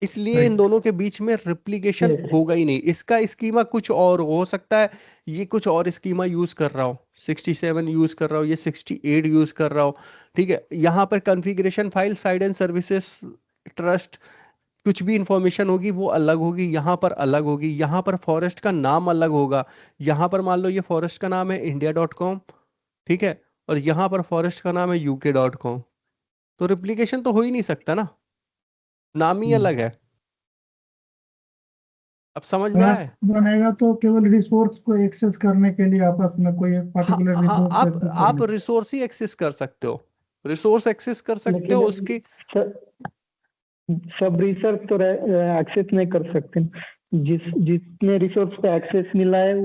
इसलिए इन राइट। दोनों के बीच में रिप्लिकेशन होगा ही नहीं। इसका स्कीमा कुछ और हो सकता है, ये कुछ और स्कीमा यूज कर रहा हो, 67 यूज कर रहा हो, ये 68 यूज कर रहा हो, ठीक है। यहाँ पर configuration file, side and services, trust, कुछ भी इंफॉर्मेशन होगी वो अलग होगी, यहाँ पर अलग होगी, यहाँ पर फॉरेस्ट का नाम अलग होगा। यहाँ पर मान लो ये फॉरेस्ट का नाम है India.com, ठीक है, और यहाँ पर फॉरेस्ट का नाम है UK.com, तो रिप्लिकेशन तो हो ही नहीं सकता ना, नाम ही अलग है। अब समझ में आया है? ट्रस्ट बनेगा तो केवल रिसोर्स को एक्सेस करने के लिए आपस में कोई एक हाँ पर्टिकुलर हाँ, रिसोर्स आप एक्सेस आप करने। रिसोर्स ही एक्सेस कर सकते हो, रिसोर्स एक्सेस कर सकते हो लेकिन उसकी। सब रिसर्च तो एक्सेस नहीं कर सकते। जितने रिसोर्स पे एक्सेस मिला है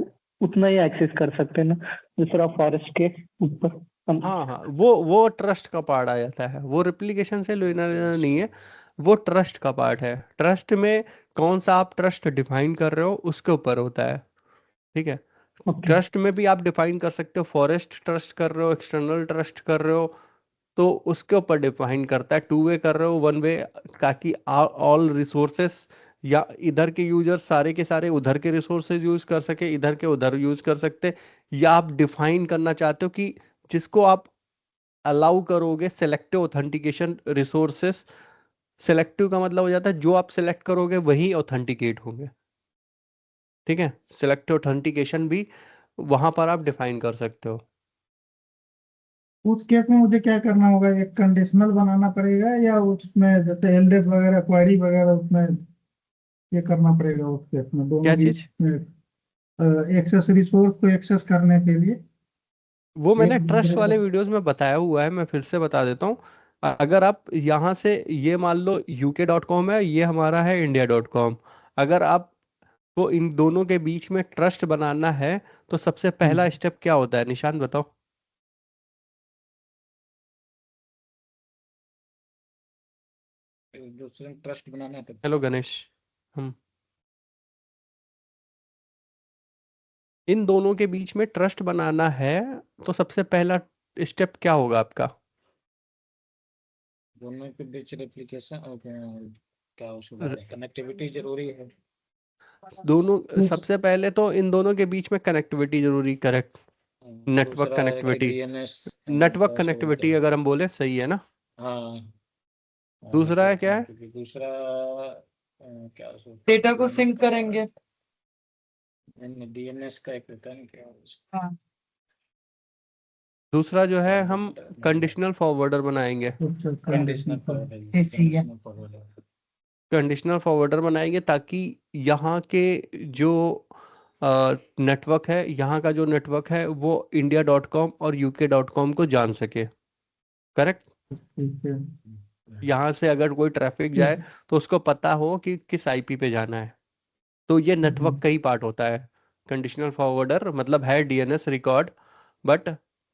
उतना ही एक्सेस कर सकते हैं ना दूसरा फॉरेस्ट के ऊपर हम। हाँ हाँ, वो ट्रस्ट का पार्ट आ जाता है, वो रिप्लिकेशन से लेना देना नहीं है, वो ट्रस्ट का पार्ट है। ट्रस्ट में कौन सा आप ट्रस्ट डिफाइन कर रहे हो उसके ऊपर होता है, ठीक है। ओके। ट्रस्ट में भी आप डिफाइन कर सकते हो, फॉरेस्ट ट्रस्ट कर रहे हो, एक्सटर्नल ट्रस्ट कर रहे हो, तो उसके ऊपर डिफाइन करता है। टू वे कर रहे हो, वन वे, ताकि ऑल रिसोर्सेस या इधर के यूजर सारे के सारे उधर के रिसोर्सेज यूज कर सके, इधर के उधर यूज कर सकते। या आप डिफाइन करना चाहते हो कि जिसको आप अलाउ करोगे सेलेक्टिव ऑथेंटिकेशन रिसोर्सेस, सिलेक्टिव का मतलब हो जाता है जो आप सिलेक्ट करोगे वही ऑथेंटिकेट होंगे। ठीक है, सिलेक्टिव ऑथेंटिकेशन भी वहां पर आप डिफाइन कर सकते हो। उस केस में मुझे क्या करना होगा, एक कंडीशनल बनाना पड़ेगा या उसमें जैसे एलडेस वगैरह क्वेरी वगैरह उसमें ये करना पड़ेगा उस केस में, क्या दोनों भी चीज? एक्सेस रिसोर्स को एक्सेस करने के लिए वो एक मैंने ट्रस्ट दूसरे वाले को। वीडियोस में बताया हुआ है, मैं फिर से बता देता हूँ। अगर आप यहाँ से ये मान लो UK.com है, ये हमारा है India.com। अगर आप को इन दोनों के बीच में ट्रस्ट बनाना है तो सबसे पहला स्टेप क्या होता है, निशांत बताओ। दूसरे ट्रस्ट बनाना है तो हेलो गणेश। हम इन दोनों के बीच में ट्रस्ट बनाना है तो सबसे पहला स्टेप क्या होगा आपका? दोनों के बीच रेप्लिकेशन और क्या उसको कनेक्टिविटी जरूरी है। दोनों सबसे पहले तो इन दोनों के बीच में कनेक्टिविटी जरूरी, करेक्ट। नेटवर्क दूसरा है कि कनेक्टिविटी, डीएनएस नेटवर्क क्या उसको बोलते कनेक्टिविटी हैं। अगर हम बोले सही है ना। हाँ दूसरा है क्या है? क्योंकि दूसरा क्या उसको डेटा को सिंक करेंगे। डीएनएस का एक होता है ना क्या हाँ, दूसरा जो है हम कंडीशनल फॉरवर्डर बनाएंगे। कंडीशनल जैसी है। कंडीशनल फॉरवर्डर बनाएंगे ताकि यहाँ के जो नेटवर्क है, यहाँ का जो नेटवर्क है वो India.com और UK.com को जान सके, करेक्ट। ठीक है। यहाँ से अगर कोई ट्रैफिक जाए तो उसको पता हो कि किस IP पे जाना है। तो ये नेटवर्क का ही पार्ट होता है। कंडीशनल फॉरवर्डर मतलब है DNS रिकॉर्ड, बट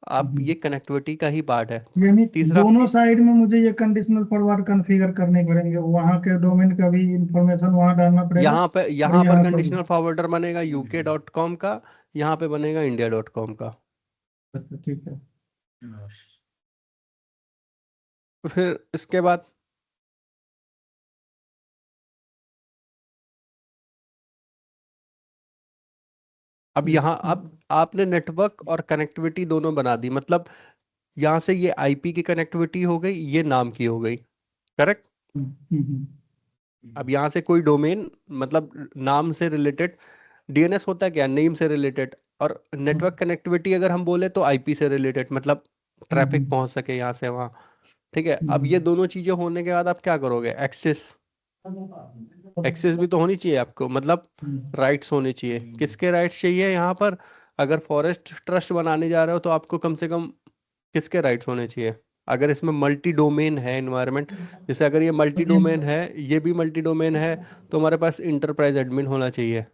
आप ये कनेक्टिविटी का ही पार्ट है। यानी तीसरा, दोनों साइड में मुझे ये कंडीशनल फॉरवर्ड कॉन्फ़िगर करने पड़ेंगे, वहां के डोमेन का भी इंफॉर्मेशन वहां डालना पड़ेगा यहाँ और पर यहाँ पर भी। कंडीशनल फॉरवर्डर बनेगा UK.com का, यहाँ पे बनेगा India.com का। अच्छा, ठीक है। फिर इसके बाद अब यहाँ अब आपने नेटवर्क और कनेक्टिविटी दोनों बना दी, मतलब यहाँ से ये IP की कनेक्टिविटी हो गई, ये नाम की हो गई, करेक्ट। अब यहाँ से कोई डोमेन मतलब नाम से रिलेटेड, DNS होता है क्या, नेम से रिलेटेड, और नेटवर्क कनेक्टिविटी अगर हम बोले तो IP से रिलेटेड, मतलब ट्रैफिक पहुंच सके यहाँ से वहाँ। ठीक है, अब ये दोनों चीजें होने के बाद आप क्या करोगे, एक्सेस। एक्सेस भी तो होनी चाहिए आपको, मतलब राइट्स होने चाहिए। किसके राइट्स चाहिए यहाँ पर? अगर फॉरेस्ट ट्रस्ट बनाने जा रहे हो तो आपको कम से कम किसके राइट्स होने चाहिए? अगर इसमें मल्टी डोमेन है इन्वायरमेंट, जैसे अगर ये मल्टी डोमेन है, ये भी मल्टी डोमेन है, तो हमारे पास इंटरप्राइज एडमिन होना चाहिए।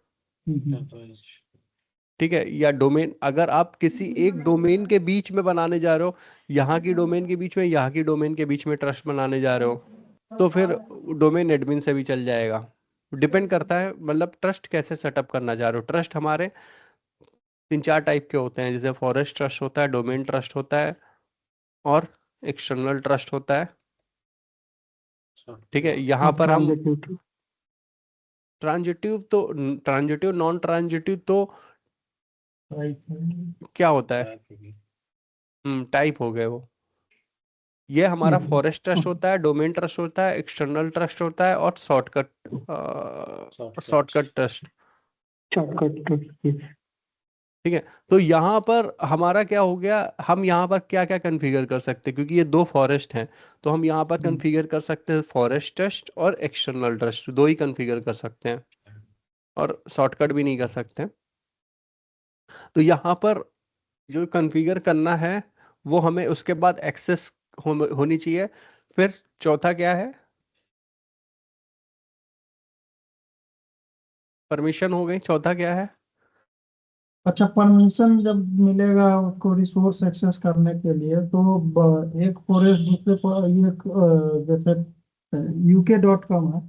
ठीक है, या डोमेन अगर आप किसी एक डोमेन के बीच में बनाने जा रहे हो, यहाँ की डोमेन के बीच में, यहाँ की डोमेन के बीच में ट्रस्ट बनाने जा रहे हो, तो फिर डोमेन एडमिन से भी चल जाएगा। डिपेंड करता है मतलब ट्रस्ट कैसे सेटअप करना चाह रहे हो। ट्रस्ट हमारे 3-4 टाइप के होते हैं, जैसे फॉरेस्ट ट्रस्ट होता है, डोमेन ट्रस्ट होता है और एक्सटर्नल ट्रस्ट होता है। ठीक है, यहाँ पर हम ट्रांजिटिव नॉन ट्रांजिटिव तो क्या होता है, टाइप हो गए वो। ये हमारा फॉरेस्ट ट्रस्ट होता है, डोमेन ट्रस्ट होता है, एक्सटर्नल ट्रस्ट होता है और शॉर्टकट ट्रस्ट। ठीक है, तो यहाँ पर हमारा क्या हो गया, हम यहाँ पर क्या क्या कॉन्फ़िगर कर सकते हैं, क्योंकि ये दो फॉरेस्ट हैं तो हम यहाँ पर कॉन्फ़िगर कर सकते हैं फॉरेस्ट ट्रस्ट और एक्सटर्नल ट्रस्ट, दो ही कॉन्फ़िगर कर सकते हैं और शॉर्टकट भी नहीं कर सकते। तो यहाँ पर जो कॉन्फ़िगर करना है वो हमें उसके बाद एक्सेस होनी चाहिए। फिर चौथा क्या है, परमिशन हो गई। चौथा क्या है? अच्छा, परमिशन जब मिलेगा उसको रिसोर्स एक्सेस करने के लिए तो एक फॉरेस्ट दूसरे जैसे UK.com है,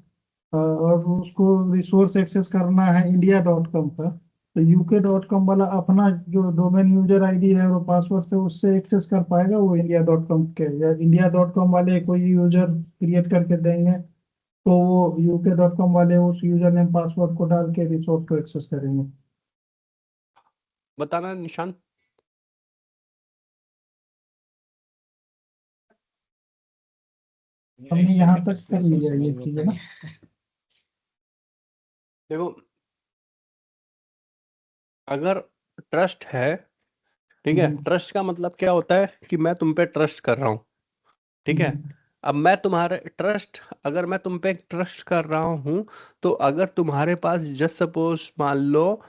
और उसको रिसोर्स एक्सेस करना है India.com का, तो UK.com वाला अपना जो डोमेन यूजर ID है और पासवर्ड से उससे एक्सेस कर पाएगा वो India.com के, या India.com वाले कोई यूजर क्रिएट करके देंगे तो वो UK.com वाले उस यूजर नेम पासवर्ड को डाल के रिसोर्स को एक्सेस करेंगे। बताना निशांत। हमने यहाँ तक कर लिया ये चीज है ना। देखो, अगर ट्रस्ट है, ठीक है, ट्रस्ट का मतलब क्या होता है कि मैं तुम पे ट्रस्ट कर रहा हूँ, ठीक है। अब मैं तुम्हारे ट्रस्ट, अगर मैं तुम पे ट्रस्ट कर रहा हूँ, तो अगर तुम्हारे पास जस्ट सपोज मान लो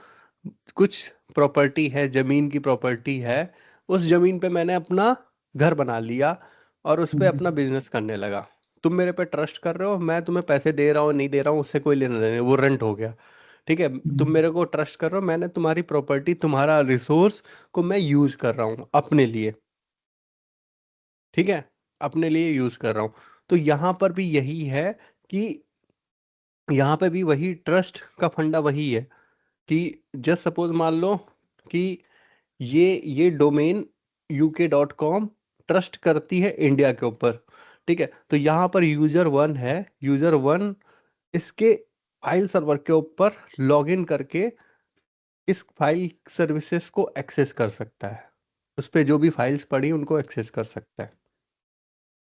कुछ प्रॉपर्टी है, जमीन की प्रॉपर्टी है, उस जमीन पे मैंने अपना घर बना लिया और उस पे अपना बिजनेस करने लगा, तुम मेरे पे ट्रस्ट कर रहे हो, मैं तुम्हें पैसे दे रहा हूँ नहीं दे रहा हूँ उससे कोई लेना देना नहीं, वो रेंट हो गया, ठीक है। तुम मेरे को ट्रस्ट कर रहे हो, मैंने तुम्हारी प्रॉपर्टी, तुम्हारा रिसोर्स को मैं यूज कर रहा हूँ अपने लिए, ठीक है, अपने लिए यूज कर रहा हूँ। तो यहाँ पर भी यही है कि यहाँ पे भी वही ट्रस्ट का फंडा वही है कि जस्ट सपोज मान लो कि ये डोमेन uk.com ट्रस्ट करती है इंडिया के ऊपर, ठीक है। तो यहाँ पर यूजर वन है, यूजर वन इसके फाइल सर्वर के ऊपर लॉगिन करके इस फाइल सर्विसेज को एक्सेस कर सकता है, उस पे जो भी फाइल्स पड़ी उनको एक्सेस कर सकता है,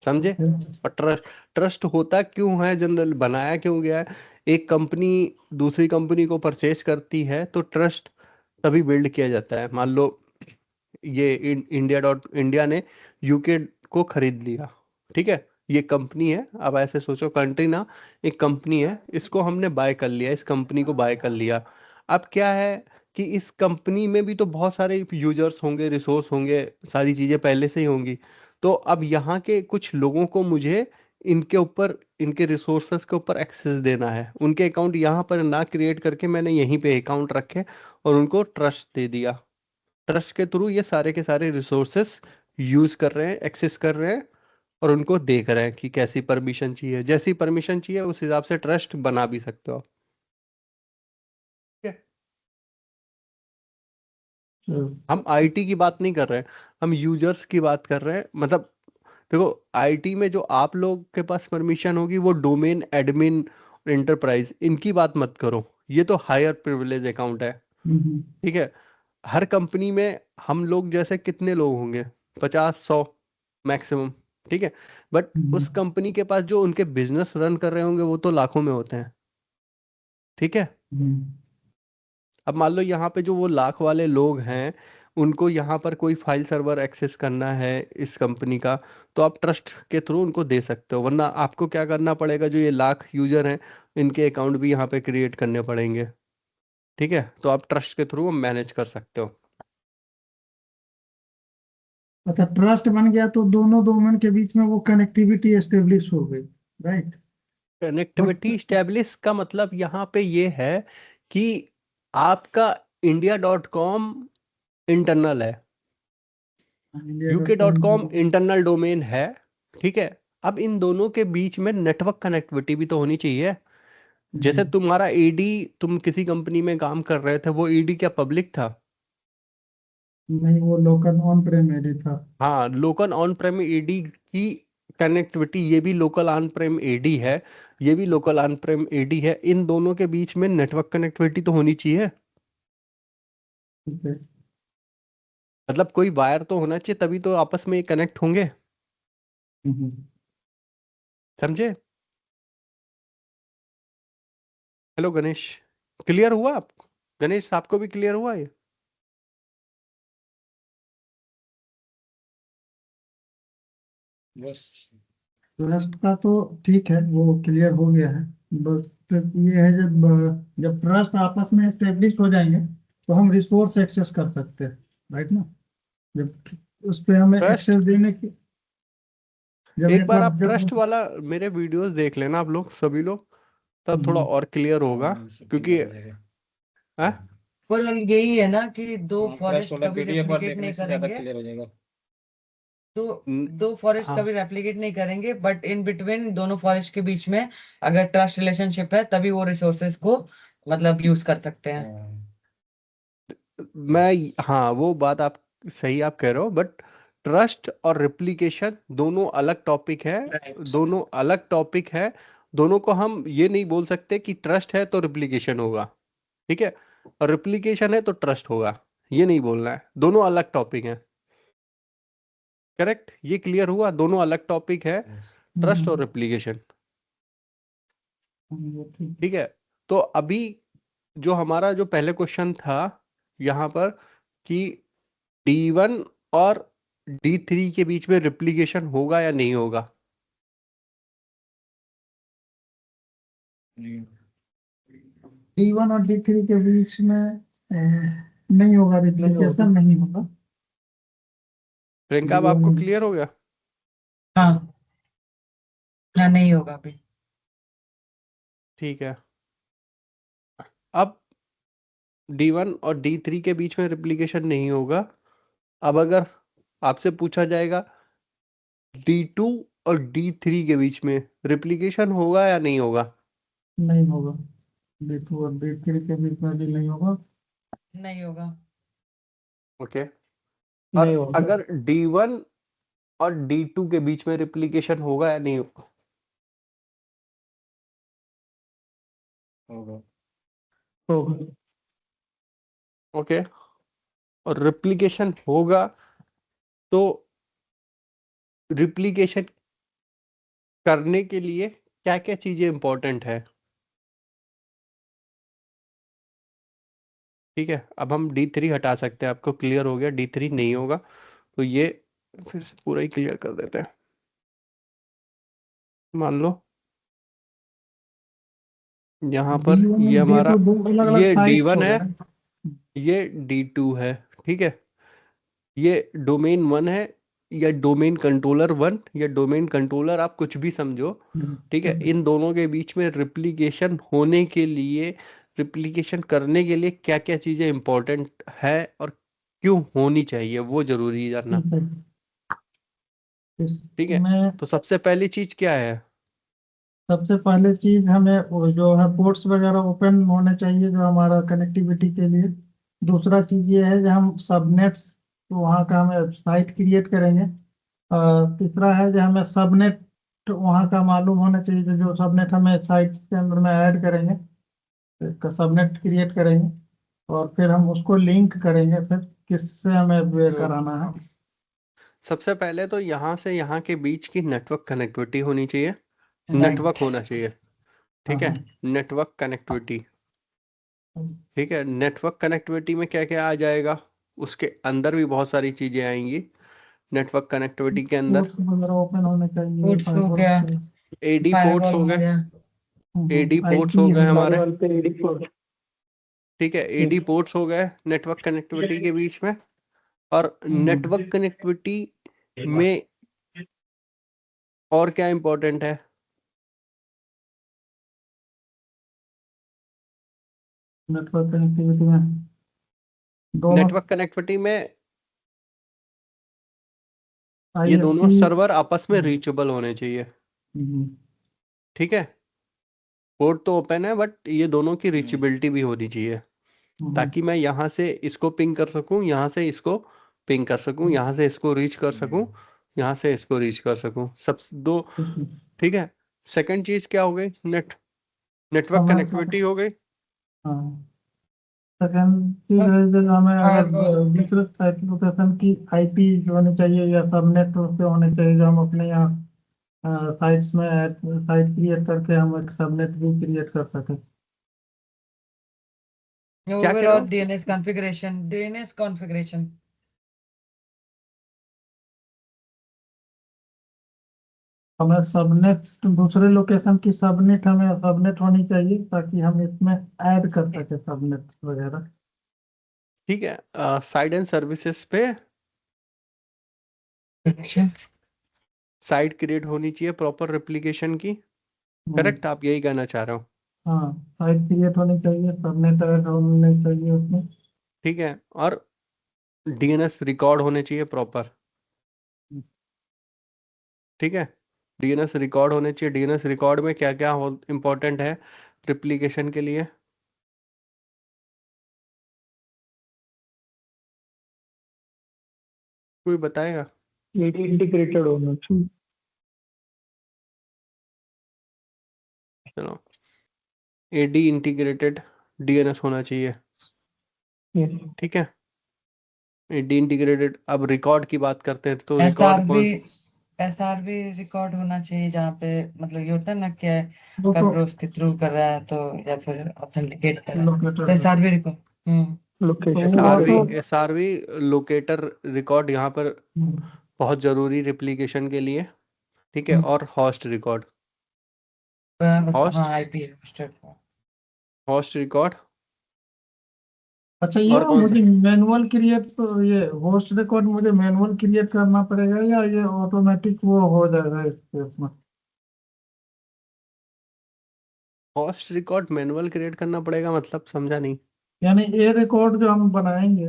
समझे। और ट्रस्ट होता क्यों है, जनरल बनाया क्यों गया है, एक कंपनी दूसरी कंपनी को परचेज करती है तो ट्रस्ट तभी बिल्ड किया जाता है। मान लो ये इंडिया ने यूके को खरीद लिया, ठीक है, ये कंपनी है, अब ऐसे सोचो कंट्री ना, एक कंपनी है, इसको हमने बाय कर लिया, इस कंपनी को बाय कर लिया। अब क्या है कि इस कंपनी में भी तो बहुत सारे यूजर्स होंगे, रिसोर्स होंगे, सारी चीजें पहले से ही होंगी। तो अब यहाँ के कुछ लोगों को मुझे इनके ऊपर, इनके रिसोर्सेस के ऊपर एक्सेस देना है, उनके अकाउंट यहाँ पर ना क्रिएट करके मैंने यहीं पे अकाउंट रखे और उनको ट्रस्ट दे दिया। ट्रस्ट के थ्रू ये सारे के सारे रिसोर्सेस यूज कर रहे हैं, एक्सेस कर रहे हैं और उनको देख रहे हैं कि कैसी परमिशन चाहिए, जैसी परमिशन चाहिए उस हिसाब से ट्रस्ट बना भी सकते हो आप। ठीक है? हम आईटी की बात नहीं कर रहे हैं, हम यूजर्स की बात कर रहे हैं। मतलब देखो, आईटी में जो आप लोग के पास परमिशन होगी वो डोमेन एडमिन और एंटरप्राइज, इनकी बात मत करो, ये तो हायर प्रिविलेज अकाउंट है, ठीक है। हर कंपनी में हम लोग जैसे कितने लोग होंगे, 50-100 मैक्सिमम, ठीक है। बट उस कंपनी के पास जो उनके बिजनेस रन कर रहे होंगे वो तो लाखों में होते हैं, ठीक है। अब मान लो यहाँ पे जो वो लाख वाले लोग हैं, उनको यहाँ पर कोई फाइल सर्वर एक्सेस करना है इस कंपनी का, तो आप ट्रस्ट के थ्रू उनको दे सकते हो, वरना आपको क्या करना पड़ेगा, जो ये लाख यूजर हैं इनके अकाउंट भी यहाँ पे क्रिएट करने पड़ेंगे, ठीक है। तो आप ट्रस्ट के थ्रू मैनेज कर सकते हो। अच्छा, ट्रस्ट बन गया तो दोनों डोमेन के बीच में वो कनेक्टिविटी एस्टेब्लिश हो गई, राइट। कनेक्टिविटी स्टैब्लिश का मतलब यहाँ पे ये है कि आपका india.com इंटरनल है, uk.com इंटरनल डोमेन है, ठीक है। अब इन दोनों के बीच में नेटवर्क कनेक्टिविटी भी तो होनी चाहिए। जैसे तुम्हारा ईडी, तुम किसी कंपनी में काम कर रहे थे, वो ईडी क्या पब्लिक था? नहीं, वो लोकल ऑन प्रेम एडी था। हाँ, लोकल ऑन प्रेम ईडी की कनेक्टिविटी, ये भी लोकल ऑन प्रेम एडी है, ये भी लोकल ऑन प्रेम एडी है, इन दोनों के बीच में नेटवर्क कनेक्टिविटी तो होनी चाहिए। ठीक है। मतलब कोई वायर तो होना चाहिए, तभी तो आपस में कनेक्ट होंगे, समझे। हेलो गणेश, क्लियर हुआ आप? गणेश आपको भी क्लियर हुआ ये? बस ट्रस्ट का तो ठीक है, वो क्लियर हो गया है। बस फिर ये है, जब जब ट्रस्ट आपस में एस्टेब्लिश हो जाएंगे तो हम रिसोर्स एक्सेस कर सकते हैं, राइट ना। जब उस पे हमें ट्रस्ट, एक्सेस देने की, जब एक बार आप जब ट्रस्ट वाला मेरे वीडियोस देख लेना आप लोग, सभी लोग, तब थोड़ा और क्लियर होगा, क्योंकि हाँ? पर यही है ना कि दो फॉरेस्ट वाला कभी पीडीएफ और रेप्लिकेट देखने नहीं से ज्यादा करेंगे, क्लियर हो जाएगा। तो न- दो फॉरेस्ट हाँ, कभी रेप्लिकेट नहीं करेंगे, बट इन बिटवीन दोनों फॉरेस्ट के बीच में अगर ट्रस्ट रिलेशनशिप है तभी वो रिसोर्सेज को मतलब यूज कर सकते हैं। हाँ, वो बात आप सही आप कह रहे हो, बट ट्रस्ट और रिप्लिकेशन दोनों अलग टॉपिक है, राइट। दोनों अलग टॉपिक है। दोनों को हम ये नहीं बोल सकते कि ट्रस्ट है तो रिप्लिकेशन होगा, ठीक है, और रिप्लिकेशन है तो ट्रस्ट होगा, ये नहीं बोलना है, दोनों अलग टॉपिक हैं। करेक्ट, ये क्लियर हुआ, दोनों अलग टॉपिक है। ट्रस्ट और रेप्लिकेशन। ये ठीक। ठीक है, तो अभी जो हमारा जो पहले क्वेश्चन था यहाँ पर कि D1 और D3 के बीच में रेप्लिकेशन होगा या नहीं होगा, D1 और D3 के बीच में नहीं होगा, रिप्लिकेशन नहीं होगा। प्रियंका अब आपको क्लियर हो गया? हाँ हाँ, नहीं होगा अभी। ठीक है, अब D1 और D3 के बीच में रेप्लिकेशन नहीं होगा। अब अगर आपसे पूछा जाएगा D2 और D3 के बीच में रेप्लिकेशन होगा या नहीं होगा, नहीं होगा। D2 और D3 के बीच में भी नहीं होगा। नहीं होगा। ओके। नहीं और होगा। अगर D1 और D2 के बीच में रेप्लिकेशन होगा या नहीं होगा, होगा। ओके। और रेप्लिकेशन होगा तो रेप्लिकेशन करने के लिए क्या क्या चीजें इंपॉर्टेंट है? ठीक है, अब हम D3 हटा सकते हैं, आपको क्लियर हो गया D3 नहीं होगा, तो ये फिर से पूरा ही क्लियर कर देते हैं। मान लो यहाँ पर D1 ये और हमारा D2 दो अलग-अलग ये sites D1 हो है, गए। ये D2 है। ठीक है, ये डोमेन 1 है या डोमेन कंट्रोलर 1 या डोमेन कंट्रोलर, आप कुछ भी समझो। ठीक है, इन दोनों के बीच में रिप्लिकेशन होने के लिए, रिप्लिकेशन करने के लिए क्या क्या चीजें इंपॉर्टेंट है और क्यों होनी चाहिए, वो जरूरी जानना। ठीक है, मैं तो सबसे पहली चीज क्या है? सबसे पहले चीज हमें वो जो है पोर्ट्स वगैरह ओपन होने चाहिए जो हमारा कनेक्टिविटी के लिए। दूसरा चीज ये है जो हम सबनेट्स, तो वहाँ का हमें साइट क्रिएट करेंगे। तीसरा है जो हमें सबनेट वहाँ का मालूम होना चाहिए, जो सबनेट हमें साइट के अंदर में ऐड करेंगे, तो सबनेट क्रिएट करेंगे और फिर हम उसको लिंक करेंगे, फिर किससे हमें वे कराना है। सबसे पहले तो यहाँ से यहाँ के बीच की नेटवर्क कनेक्टिविटी होनी चाहिए, Right. नेटवर्क होना चाहिए। ठीक है, हाँ, नेटवर्क कनेक्टिविटी। हाँ। ठीक है, नेटवर्क कनेक्टिविटी में क्या क्या आ जाएगा, उसके अंदर भी बहुत सारी चीजें आएंगी। नेटवर्क कनेक्टिविटी के अंदर पोर्ट्स वगैरह ओपन होने चाहिए, पोर्ट्स हो firewall गया, पे। AD पोर्ट्स फायरवॉल हो हो गए, गया। AD पोर्ट्स IP हो गए हमारे। फायरवॉल पे AD पोर्ट। ठीक है, AD पोर्ट्स हो गए नेटवर्क कनेक्टिविटी के बीच में। और नेटवर्क कनेक्टिविटी में और क्या इंपॉर्टेंट है? नेटवर्क कनेक्टिविटी में दोनों नेटवर्क कनेक्टिविटी में ये दोनों ISP। सर्वर आपस में रीचेबल होने चाहिए। ठीक है, पोर्ट तो ओपन है बट ये दोनों की रीचेबिलिटी भी होनी चाहिए, ताकि मैं यहाँ से इसको पिंग कर सकूं, यहाँ से इसको पिंग कर सकूं, यहाँ से इसको रीच कर सकूं, यहाँ से इसको रीच कर सकूं, सब दो। ठीक है, सेकंड चीज क्या हो गई? नेटवर्क कनेक्टिविटी हो गई। सेकंड चीज है जो हमें अगर Firewall। दूसरे साइट लोकेशन की IP होनी चाहिए या सबनेट से होने चाहिए, जो हम अपने यहाँ साइट्स में साइट क्रिएट करके हम एक सबनेट भी क्रिएट कर सकें। क्या कह रहे ओवरऑल हो? DNS configuration. हमें सबनेट, दूसरे लोकेशन की सबनेट हमें सबनेट होनी चाहिए ताकि हम इसमें ऐड कर सके सबनेट वगैरह। ठीक है, साइड एंड सर्विसेज पे अच्छा। साइट क्रिएट होनी चाहिए प्रॉपर रेप्लिकेशन की। करेक्ट, आप यही कहना चाह रहे हो? हाँ, साइट क्रिएट होनी चाहिए, सबनेट ऐड होने चाहिए उसमें। ठीक है, और DNS रिकॉर्ड होने चाहिए प्रॉपर। ठीक है, DNS रिकॉर्ड होने चाहिए। DNS रिकॉर्ड में क्या क्या इंपॉर्टेंट है रिप्लिकेशन के लिए? कोई बताएगा? AD इंटीग्रेटेड होना चाहिए। चलो, AD इंटीग्रेटेड DNS होना चाहिए। Yes. ठीक है, AD इंटीग्रेटेड। अब रिकॉर्ड की बात करते हैं, तो रिकॉर्ड SRV कौन? SRV रिकॉर्ड होना चाहिए, जहाँ पे मतलब ये होता है ना क्या वो तो ब्रोस के थ्रू कर रहा है, तो या फिर ऑथेंटिकेट कर रहा है, तो लोकेटर SRV रिकॉर्ड। तो लोकेशन वो SRV auto SRV locator record यहाँ पर बहुत जरूरी रिप्लिकेशन के लिए, ठीक है। और होस्ट रिकॉर्ड, बस हाँ, host IP hosted. Host record अच्छा, ये और कौन सा? मुझे मैनुअल क्रिएट, तो ये होस्ट रिकॉर्ड मुझे मैनुअल क्रिएट करना पड़ेगा या ये ऑटोमेटिक वो हो जाएगा इस केस में? होस्ट रिकॉर्ड मैनुअल क्रिएट करना पड़ेगा, मतलब समझा नहीं। यानी ये रिकॉर्ड जो हम बनाएंगे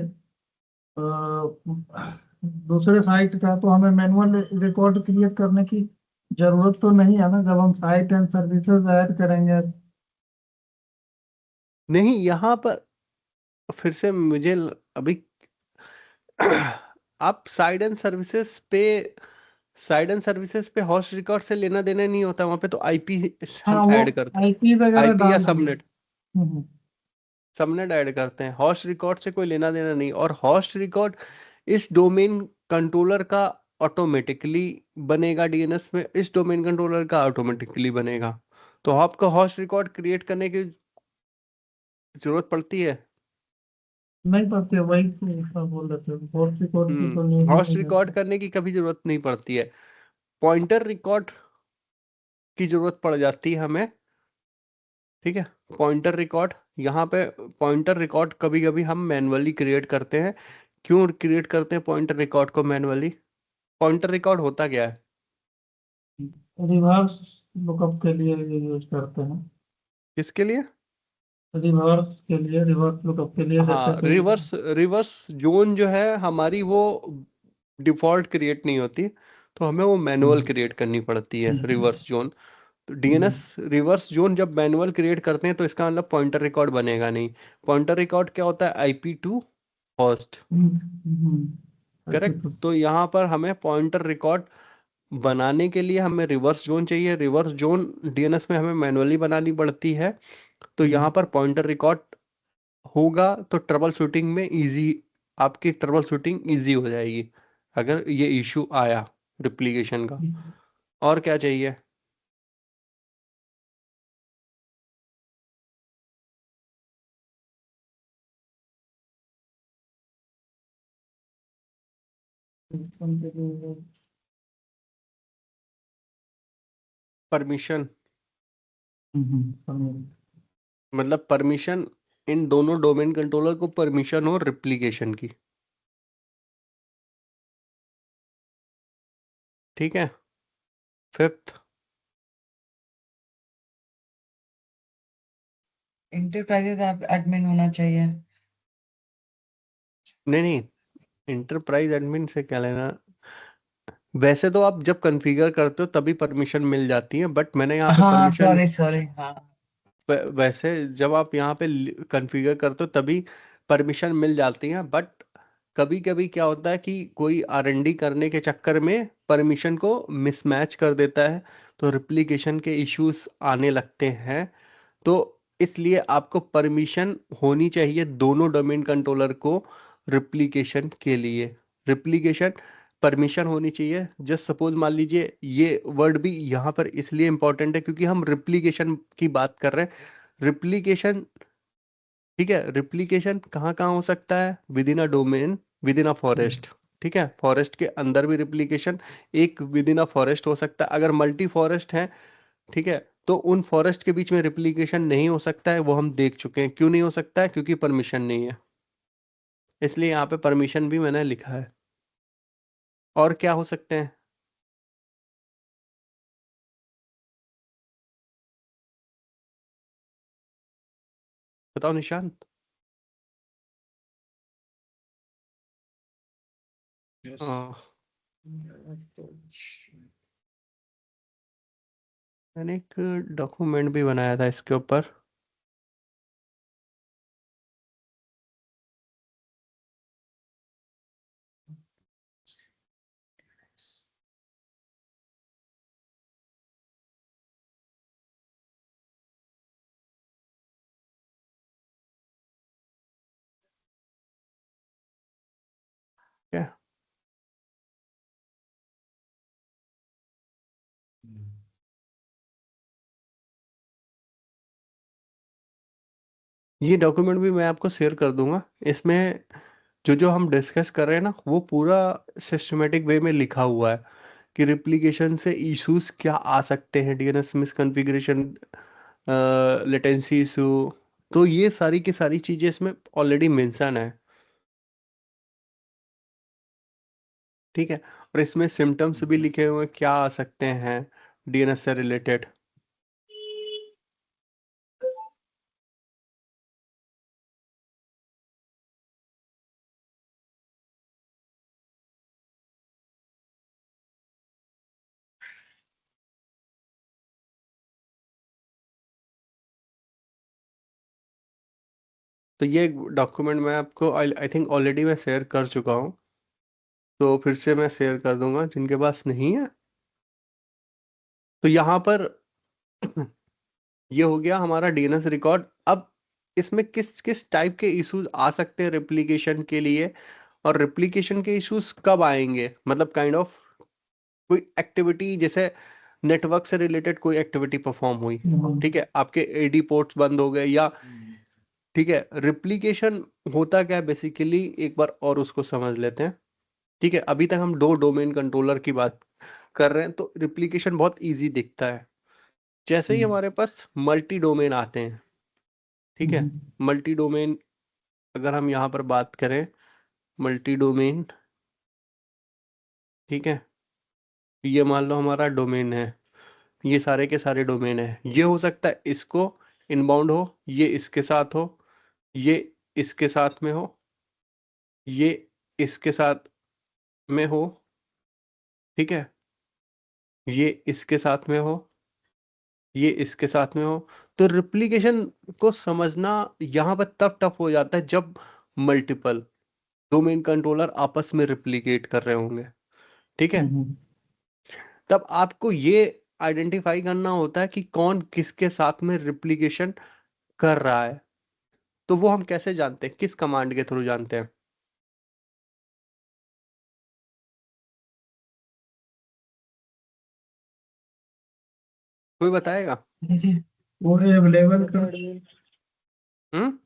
दूसरे साइट का, तो हमें मैनुअल रिकॉर्ड क्रिएट करने की जरूरत तो नहीं है ना, जब हम साइट एंड सर्विसेज ऐड करेंगे? नहीं, यहाँ पर फिर से मुझे अभी आप साइड एंड सर्विसेज पे होस्ट रिकॉर्ड से लेना देना नहीं होता, वहां पे तो आईपी हाँ, हम वो ऐड करते हैं। IP वगैरह आईपी या डाल दिए। सबनेट हम्म, सबनेट ऐड करते हैं, होस्ट रिकॉर्ड से कोई लेना देना नहीं। और होस्ट रिकॉर्ड इस डोमेन कंट्रोलर का ऑटोमेटिकली बनेगा, डीएनएस में इस डोमेन कंट्रोलर का ऑटोमेटिकली बनेगा। तो आपको होस्ट रिकॉर्ड क्रिएट करने की जरूरत पड़ती है? नहीं पड़ती है, वही तो उसका बोल रहे थे, होस्ट रिकॉर्ड की तो न्यूज होस्ट नहीं रिकॉर्ड है। करने की कभी जरूरत नहीं पड़ती है, पॉइंटर रिकॉर्ड की जरूरत पड़ जाती है हमें, ठीक है। पॉइंटर रिकॉर्ड, यहाँ पे पॉइंटर रिकॉर्ड कभी कभी हम मैनुअली क्रिएट करते हैं। क्यों क्रिएट करते हैं पॉइंटर रिकॉर्ड को मैनुअली? पॉइंटर रिकॉर्ड होता क्या है? रिवर्स लुकअप के लिए ये यूज करते हैं, किसके लिए? रिवर्स के लिए, रिवर्स लुकअप के लिए, जैसे हाँ, कोई। रिवर्स जोन जो है हमारी, वो डिफॉल्ट क्रिएट नहीं होती, तो हमें वो मैनुअल क्रिएट करनी पड़ती है रिवर्स जोन। तो डीएनएस रिवर्स जोन जब मैनुअल क्रिएट करते हैं तो इसका मतलब पॉइंटर रिकॉर्ड बनेगा नहीं। पॉइंटर रिकॉर्ड क्या होता है? IP to host, correct. तो यहाँ पर हमें पॉइंटर रिकॉर्ड बनाने के लिए हमें रिवर्स जोन चाहिए। रिवर्स जोन डीएनएस में हमें मैनुअली बनानी पड़ती है। तो यहाँ पर पॉइंटर रिकॉर्ड होगा तो ट्रबल शूटिंग में इजी, आपकी ट्रबल शूटिंग इजी हो जाएगी अगर ये इशू आया रिप्लिकेशन का। और क्या चाहिए? परमिशन, मतलब परमिशन, इन दोनों डोमेन कंट्रोलर को परमिशन हो रिप्लिकेशन की, ठीक है। फिफ्थ, इंटरप्राइजेज एडमिन होना चाहिए। नहीं, इंटरप्राइज एडमिन से क्या लेना? वैसे तो आप जब कॉन्फ़िगर करते हो तभी परमिशन मिल जाती है, बट मैंने यहाँ पे हाँ, परमिशन, सॉरी सॉरी, हाँ। वैसे जब आप यहाँ पे कॉन्फ़िगर करते हो तभी परमिशन मिल जाती है, बट कभी कभी क्या होता है कि कोई आरएनडी करने के चक्कर में परमिशन को मिसमैच कर देता है, तो रिप्लिकेशन के इश्यूज आने लगते हैं। तो इसलिए आपको परमिशन होनी चाहिए दोनों डोमेन कंट्रोलर को रिप्लिकेशन के लिए। रिप्लिकेशन परमिशन होनी चाहिए। जस्ट सपोज मान लीजिए, ये वर्ड भी यहाँ पर इसलिए इंपॉर्टेंट है क्योंकि हम रिप्लिकेशन की बात कर रहे हैं। रिप्लिकेशन, ठीक है, रिप्लिकेशन कहाँ कहाँ हो सकता है? With in a domain, with in a forest, ठीक है। फॉरेस्ट के अंदर भी रिप्लिकेशन एक विद इन अ फॉरेस्ट हो सकता है। अगर मल्टी फॉरेस्ट है, ठीक है, तो उन फॉरेस्ट के बीच में रिप्लिकेशन नहीं हो सकता है, वो हम देख चुके हैं। क्यों नहीं हो सकता है? क्योंकि परमिशन नहीं है, इसलिए यहाँ पे परमिशन भी मैंने लिखा है। और क्या हो सकते हैं? बताओ निशांत। Yes. मैंने एक डॉक्यूमेंट भी बनाया था इसके ऊपर। क्या? ये डॉक्यूमेंट भी मैं आपको शेयर कर दूंगा। इसमें जो जो हम डिस्कस कर रहे हैं ना, वो पूरा सिस्टमेटिक वे में लिखा हुआ है कि रिप्लिकेशन से इश्यूज क्या आ सकते हैं, डीएनएस मिसकॉन्फ़िगरेशन, लेटेंसी इशू। तो ये सारी की सारी चीजें इसमें ऑलरेडी मेंशन है, ठीक है। और इसमें सिम्टम्स भी लिखे हुए हैं क्या आ सकते हैं डीएनएस से रिलेटेड। तो ये डॉक्यूमेंट मैं आपको आई थिंक ऑलरेडी मैं शेयर कर चुका हूँ, तो फिर से मैं शेयर कर दूंगा जिनके पास नहीं है। तो यहाँ पर ये हो गया हमारा डीएनएस रिकॉर्ड। अब इसमें किस किस टाइप के इश्यूज आ सकते हैं रिप्लिकेशन के लिए, और रिप्लिकेशन के इश्यूज कब आएंगे, मतलब काइंड ऑफ कोई एक्टिविटी, जैसे नेटवर्क से रिलेटेड कोई एक्टिविटी परफॉर्म हुई, ठीक है, आपके एडी पोर्ट्स बंद हो गए, या ठीक है। रिप्लिकेशन होता क्या है बेसिकली, एक बार और उसको समझ लेते हैं, ठीक है। अभी तक हम दो डोमेन कंट्रोलर की बात कर रहे हैं, तो रिप्लिकेशन बहुत इजी दिखता है। जैसे ही हमारे पास मल्टी डोमेन आते हैं, ठीक है, मल्टी डोमेन अगर हम यहाँ पर बात करें, मल्टी डोमेन, ठीक है, ये मान लो हमारा डोमेन है, ये सारे के सारे डोमेन है। ये हो सकता है इसको इनबाउंड हो, ये इसके साथ हो, ये इसके साथ में हो, ये इसके साथ में हो, ठीक है, ये इसके साथ में हो, ये इसके साथ में हो। तो रिप्लिकेशन को समझना यहाँ पर तब टफ हो जाता है जब मल्टीपल डोमेन कंट्रोलर आपस में रिप्लिकेट कर रहे होंगे, ठीक है। तब आपको ये आइडेंटिफाई करना होता है कि कौन किसके साथ में रिप्लिकेशन कर रहा है। तो वो हम कैसे जानते हैं, किस कमांड के थ्रू जानते हैं? कोई बताएगा? जी वो अवेलेबल कर हम्म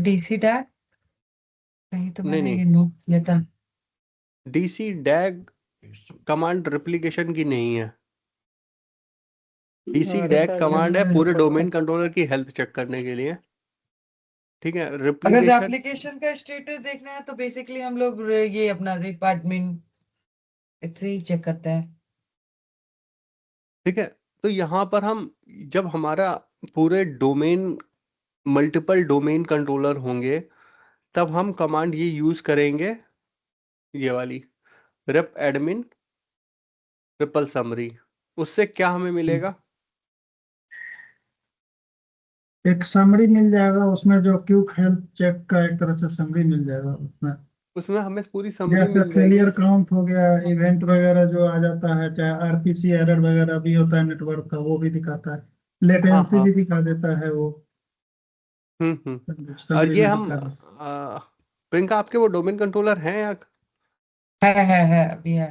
डीसी टैग कहीं तो नहीं मैंने ये नहीं, नोट किया था। डीसी डैग कमांड रिप्लिकेशन की नहीं है। डीसी डैग कमांड है पूरे डोमेन कंट्रोलर की हेल्थ चेक करने के लिए, ठीक है। अगर रिप्लिकेशन, एप्लीकेशन का स्टेटस देखना है तो बेसिकली हम लोग ये अपना रिप एडमिन इससे ही चेक करते हैं। ठीक है। तो यहाँ पर हम, जब हमारा पूरे डोमेन मल्टीपल डोमेन कंट्रोलर होंगे, तब हम कमांड ये यूज करेंगे, ये वाली rep admin ट्रिपल समरी। उससे क्या हमें मिलेगा? एक समरी मिल जाएगा, उसमें जो क्यूक हेल्थ चेक का एक तरह से समरी मिल जाएगा उसमें। उसमें हमें पूरी समरी जैसे मिल फेलियर जाएगी। काउंट हो गया, इवेंट वगैरह जो आ जाता है, चाहे आरपीसी एरर वगैरह भी होता है नेटवर्क का, वो भी दिखाता है। हाँ लेटेंसी हाँ, भी दिखा देता है वो, और समरी ये में हम दिखा देता प्रियंका, आपके वो डोमेन कंट्रोलर हैं या? है अभी है।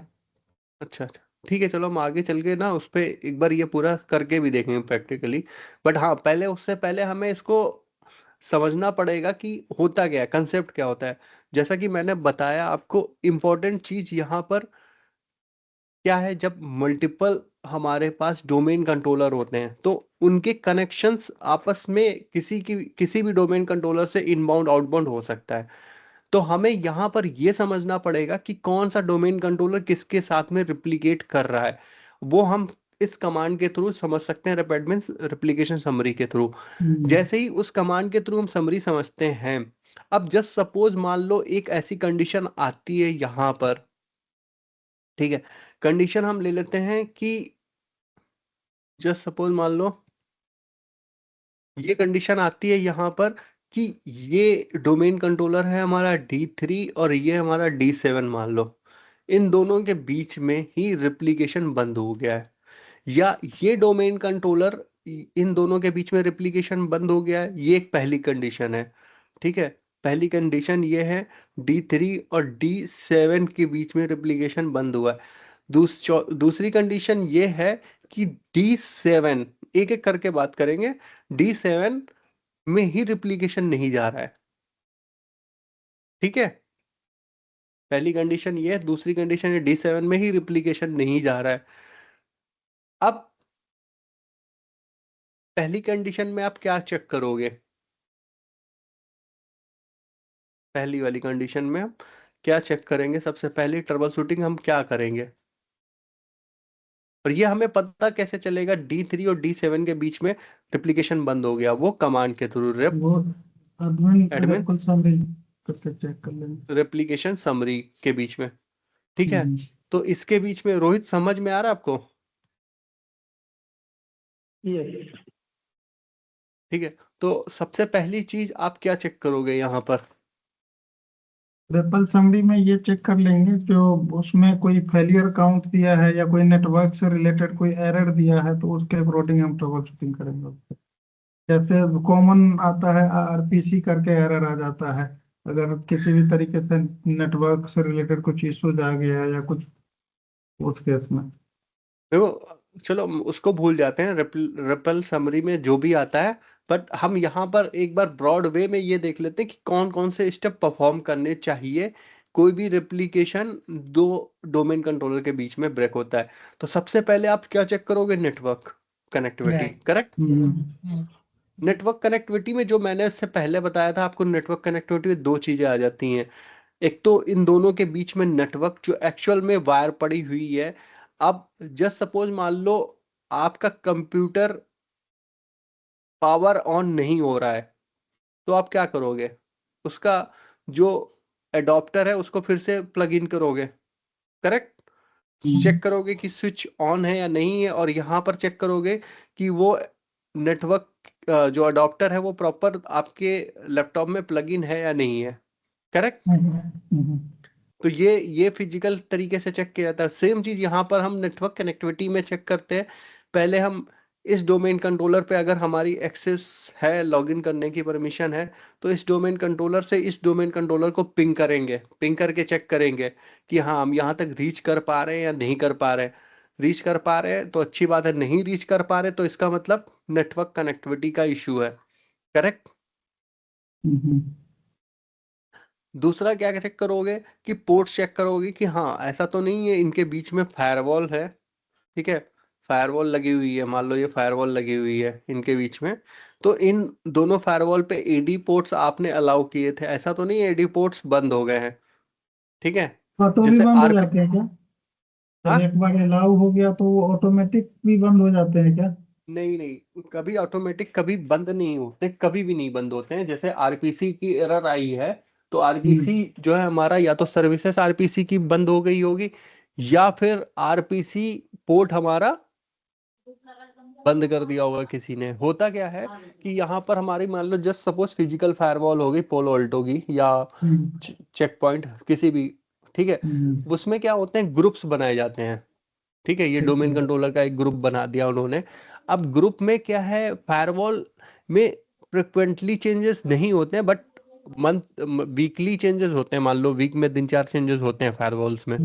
अच्छा अच्छा, ठीक है, चलो हम आगे चल के ना उस पे एक बार ये पूरा करके भी देखेंगे प्रैक्टिकली। बट हाँ, पहले उससे पहले हमें इसको समझना पड़ेगा कि होता क्या है, कंसेप्ट क्या होता है। जैसा कि मैंने बताया आपको, इम्पोर्टेंट चीज यहाँ पर क्या है, जब मल्टीपल हमारे पास डोमेन कंट्रोलर होते हैं तो उनके कनेक्शंस आपस में किसी भी डोमेन कंट्रोलर से इनबाउंड आउटबाउंड हो सकता है। तो हमें यहाँ पर यह समझना पड़ेगा कि कौन सा डोमेन कंट्रोलर किसके साथ में रिप्लिकेट कर रहा है। वो हम इस कमांड के थ्रू समझ सकते हैं, रेपिडमेंट रिप्लिकेशन समरी के थ्रू। है। जैसे ही उस कमांड के थ्रू हम समरी समझते हैं, अब जस्ट सपोज मान लो एक ऐसी कंडीशन आती है यहाँ पर, ठीक है। कंडीशन हम ले लेते हैं कि जस्ट सपोज मान लो ये कंडीशन आती है यहाँ पर कि ये डोमेन कंट्रोलर है हमारा D3 और ये हमारा D7 मान लो, इन दोनों के बीच में ही रिप्लिकेशन बंद हो गया है, या ये डोमेन कंट्रोलर इन दोनों के बीच में रिप्लिकेशन बंद हो गया है। ये एक पहली कंडीशन है, ठीक है। पहली कंडीशन ये है D3 और D7 के बीच में रिप्लिकेशन बंद हुआ है। दूसरी कंडीशन ये है कि D7 एक एक करके बात करेंगे, D7 में ही रिप्लिकेशन नहीं जा रहा है। ठीक है, पहली कंडीशन ये है, दूसरी कंडीशन है D7 में ही रिप्लिकेशन नहीं जा रहा है। अब पहली कंडीशन में आप क्या चेक करोगे? पहली वाली कंडीशन में हम क्या चेक करेंगे? सबसे पहली ट्रबल शूटिंग हम क्या करेंगे? और ये हमें पता कैसे चलेगा D3 और D7 के बीच में रिप्लिकेशन बंद हो गया? वो कमांड के थ्रू वो एडमिन एडमिन कुल समरी करके चेक कर लेंगे। रेप्लिकेशन समरी के बीच में। ठीक है, हम्म, तो इसके बीच में रोहित समझ में आ रहा है आपको? यस ठीक है, तो सबसे पहली चीज आप क्या चेक करोगे यहाँ पर? ट्रिपल समरी में ये चेक कर लेंगे जो उसमें कोई फेलियर काउंट दिया है या कोई नेटवर्क से रिलेटेड कोई एरर दिया है, तो उसके अकॉर्डिंग हम ट्रबल शूटिंग करेंगे। जैसे कॉमन आता है आरपीसी करके एरर आ जाता है, अगर किसी भी तरीके से नेटवर्क से रिलेटेड कुछ इश्यूज आ गया है या कुछ, उस केस में देखो, चलो उसको भूल जाते हैं, रिपल समरी में जो भी आता है, बट हम यहाँ पर एक बार ब्रॉड वे में ये देख लेते हैं कि कौन कौन से स्टेप परफॉर्म करने चाहिए कोई भी रेप्लिकेशन दो डोमेन कंट्रोलर के बीच में ब्रेक होता है। तो सबसे पहले आप क्या चेक करोगे? Network connectivity, Right. करेक्ट? हम्म, नेटवर्क कनेक्टिविटी में जो मैंने उससे पहले बताया था आपको, नेटवर्क कनेक्टिविटी में दो चीजें आ जाती हैं। एक तो इन दोनों के बीच में नेटवर्क जो एक्चुअल में वायर पड़ी हुई है। अब जस्ट सपोज मान लो आपका कंप्यूटर पावर ऑन नहीं हो रहा है, तो आप क्या करोगे? उसका जो एडॉप्टर है उसको फिर से प्लग इन करोगे, करेक्ट? चेक करोगे कि स्विच ऑन है या नहीं है, और यहाँ पर चेक करोगे कि वो नेटवर्क जो अडॉप्टर है वो प्रॉपर आपके लैपटॉप में प्लग इन है या नहीं है, करेक्ट? तो ये फिजिकल तरीके से चेक किया जाता है। सेम चीज यहाँ पर हम नेटवर्क कनेक्टिविटी में चेक करते हैं। पहले हम इस डोमेन कंट्रोलर पे अगर हमारी एक्सेस है, लॉगिन करने की परमिशन है, तो इस डोमेन कंट्रोलर से इस डोमेन कंट्रोलर को पिंग करेंगे, पिंग करके चेक करेंगे कि हाँ हम यहाँ तक रीच कर पा रहे हैं या नहीं कर पा रहे हैं। रीच कर पा रहे हैं तो अच्छी बात है, नहीं रीच कर पा रहे तो इसका मतलब नेटवर्क कनेक्टिविटी का इशू है, करेक्ट? दूसरा क्या चेक करोगे कि पोर्ट चेक करोगे कि हाँ ऐसा तो नहीं है इनके बीच में फायरवॉल है। ठीक है, फायरवॉल लगी हुई है, मान लो ये फायरवॉल लगी हुई है इनके बीच में, तो इन दोनों फायरवॉल पे एडी पोर्ट्स आपने अलाउ किए थे, ऐसा तो नहीं है एडी पोर्ट्स बंद हो गए हैं। ठीक है, ऑटो भी जैसे बंद हो आरपी, जाते हैं क्या? जब हाँ एक बार अलाउ हो गया तो वो ऑटोमेटिक भी बंद हो जाते हैं क्या? नहीं नहीं, कभी ऑटोमेटिक कभी बंद नहीं होते, कभी भी नहीं बंद होते हैं। जैसे आरपीसी की एरर आई है, तो आरपीसी जो है हमारा, या तो सर्विसेज आरपीसी की बंद हो गई होगी, या फिर आरपीसी पोर्ट हमारा बंद कर दिया होगा किसी ने। होता क्या है कि यहाँ पर हमारी मान लो जस्ट सपोज फिजिकल फायरवॉल होगी, पोलो अल्टो की या चेक पॉइंट किसी भी, ठीक है, उसमें क्या होते हैं, ग्रुप्स बनाए जाते हैं। ठीक है, ये डोमेन कंट्रोलर का एक ग्रुप बना दिया उन्होंने। अब ग्रुप में क्या है, फायरवॉल में फ्रिक्वेंटली चेंजेस नहीं होते हैं, बट मंथ वीकली चेंजेस होते हैं। मान लो वीक में 3-4 चेंजेस होते हैं फायरवॉल्स में।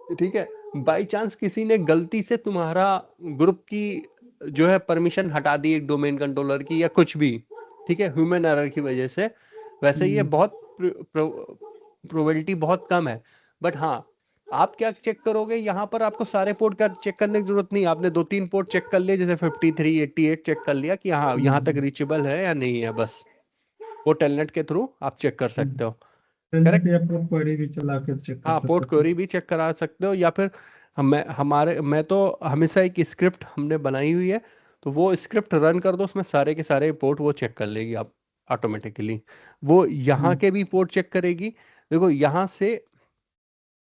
ठीक है, बाई चांस किसी ने गलती से तुम्हारा ग्रुप की जो है परमिशन हटा दी एक डोमेन कंट्रोलर की या कुछ भी, ठीक है, ह्यूमन एरर की वजह से, वैसे ये बहुत प्रोबेबिलिटी बहुत कम है। बट हाँ, आप क्या चेक करोगे, यहाँ पर आपको सारे पोर्ट का चेक करने की जरूरत नहीं है। आपने 2-3 पोर्ट चेक कर लिए, जैसे 53, 88 चेक कर लिया कि हाँ यहाँ तक रीचेबल है या नहीं है, बस वो टेलनेट के थ्रू आप चेक कर सकते हो, करेक्ट? या पोर्ट क्वेरी भी चला कर चेक कर हाँ, पोर्ट सकते क्वेरी भी चेक करा सकते हो, या फिर मैं तो हमेशा एक स्क्रिप्ट हमने बनाई हुई है, तो वो स्क्रिप्ट रन कर दो, उसमें सारे के सारे पोर्ट वो चेक कर लेगी आप ऑटोमेटिकली। वो यहाँ के भी पोर्ट चेक करेगी। देखो यहाँ से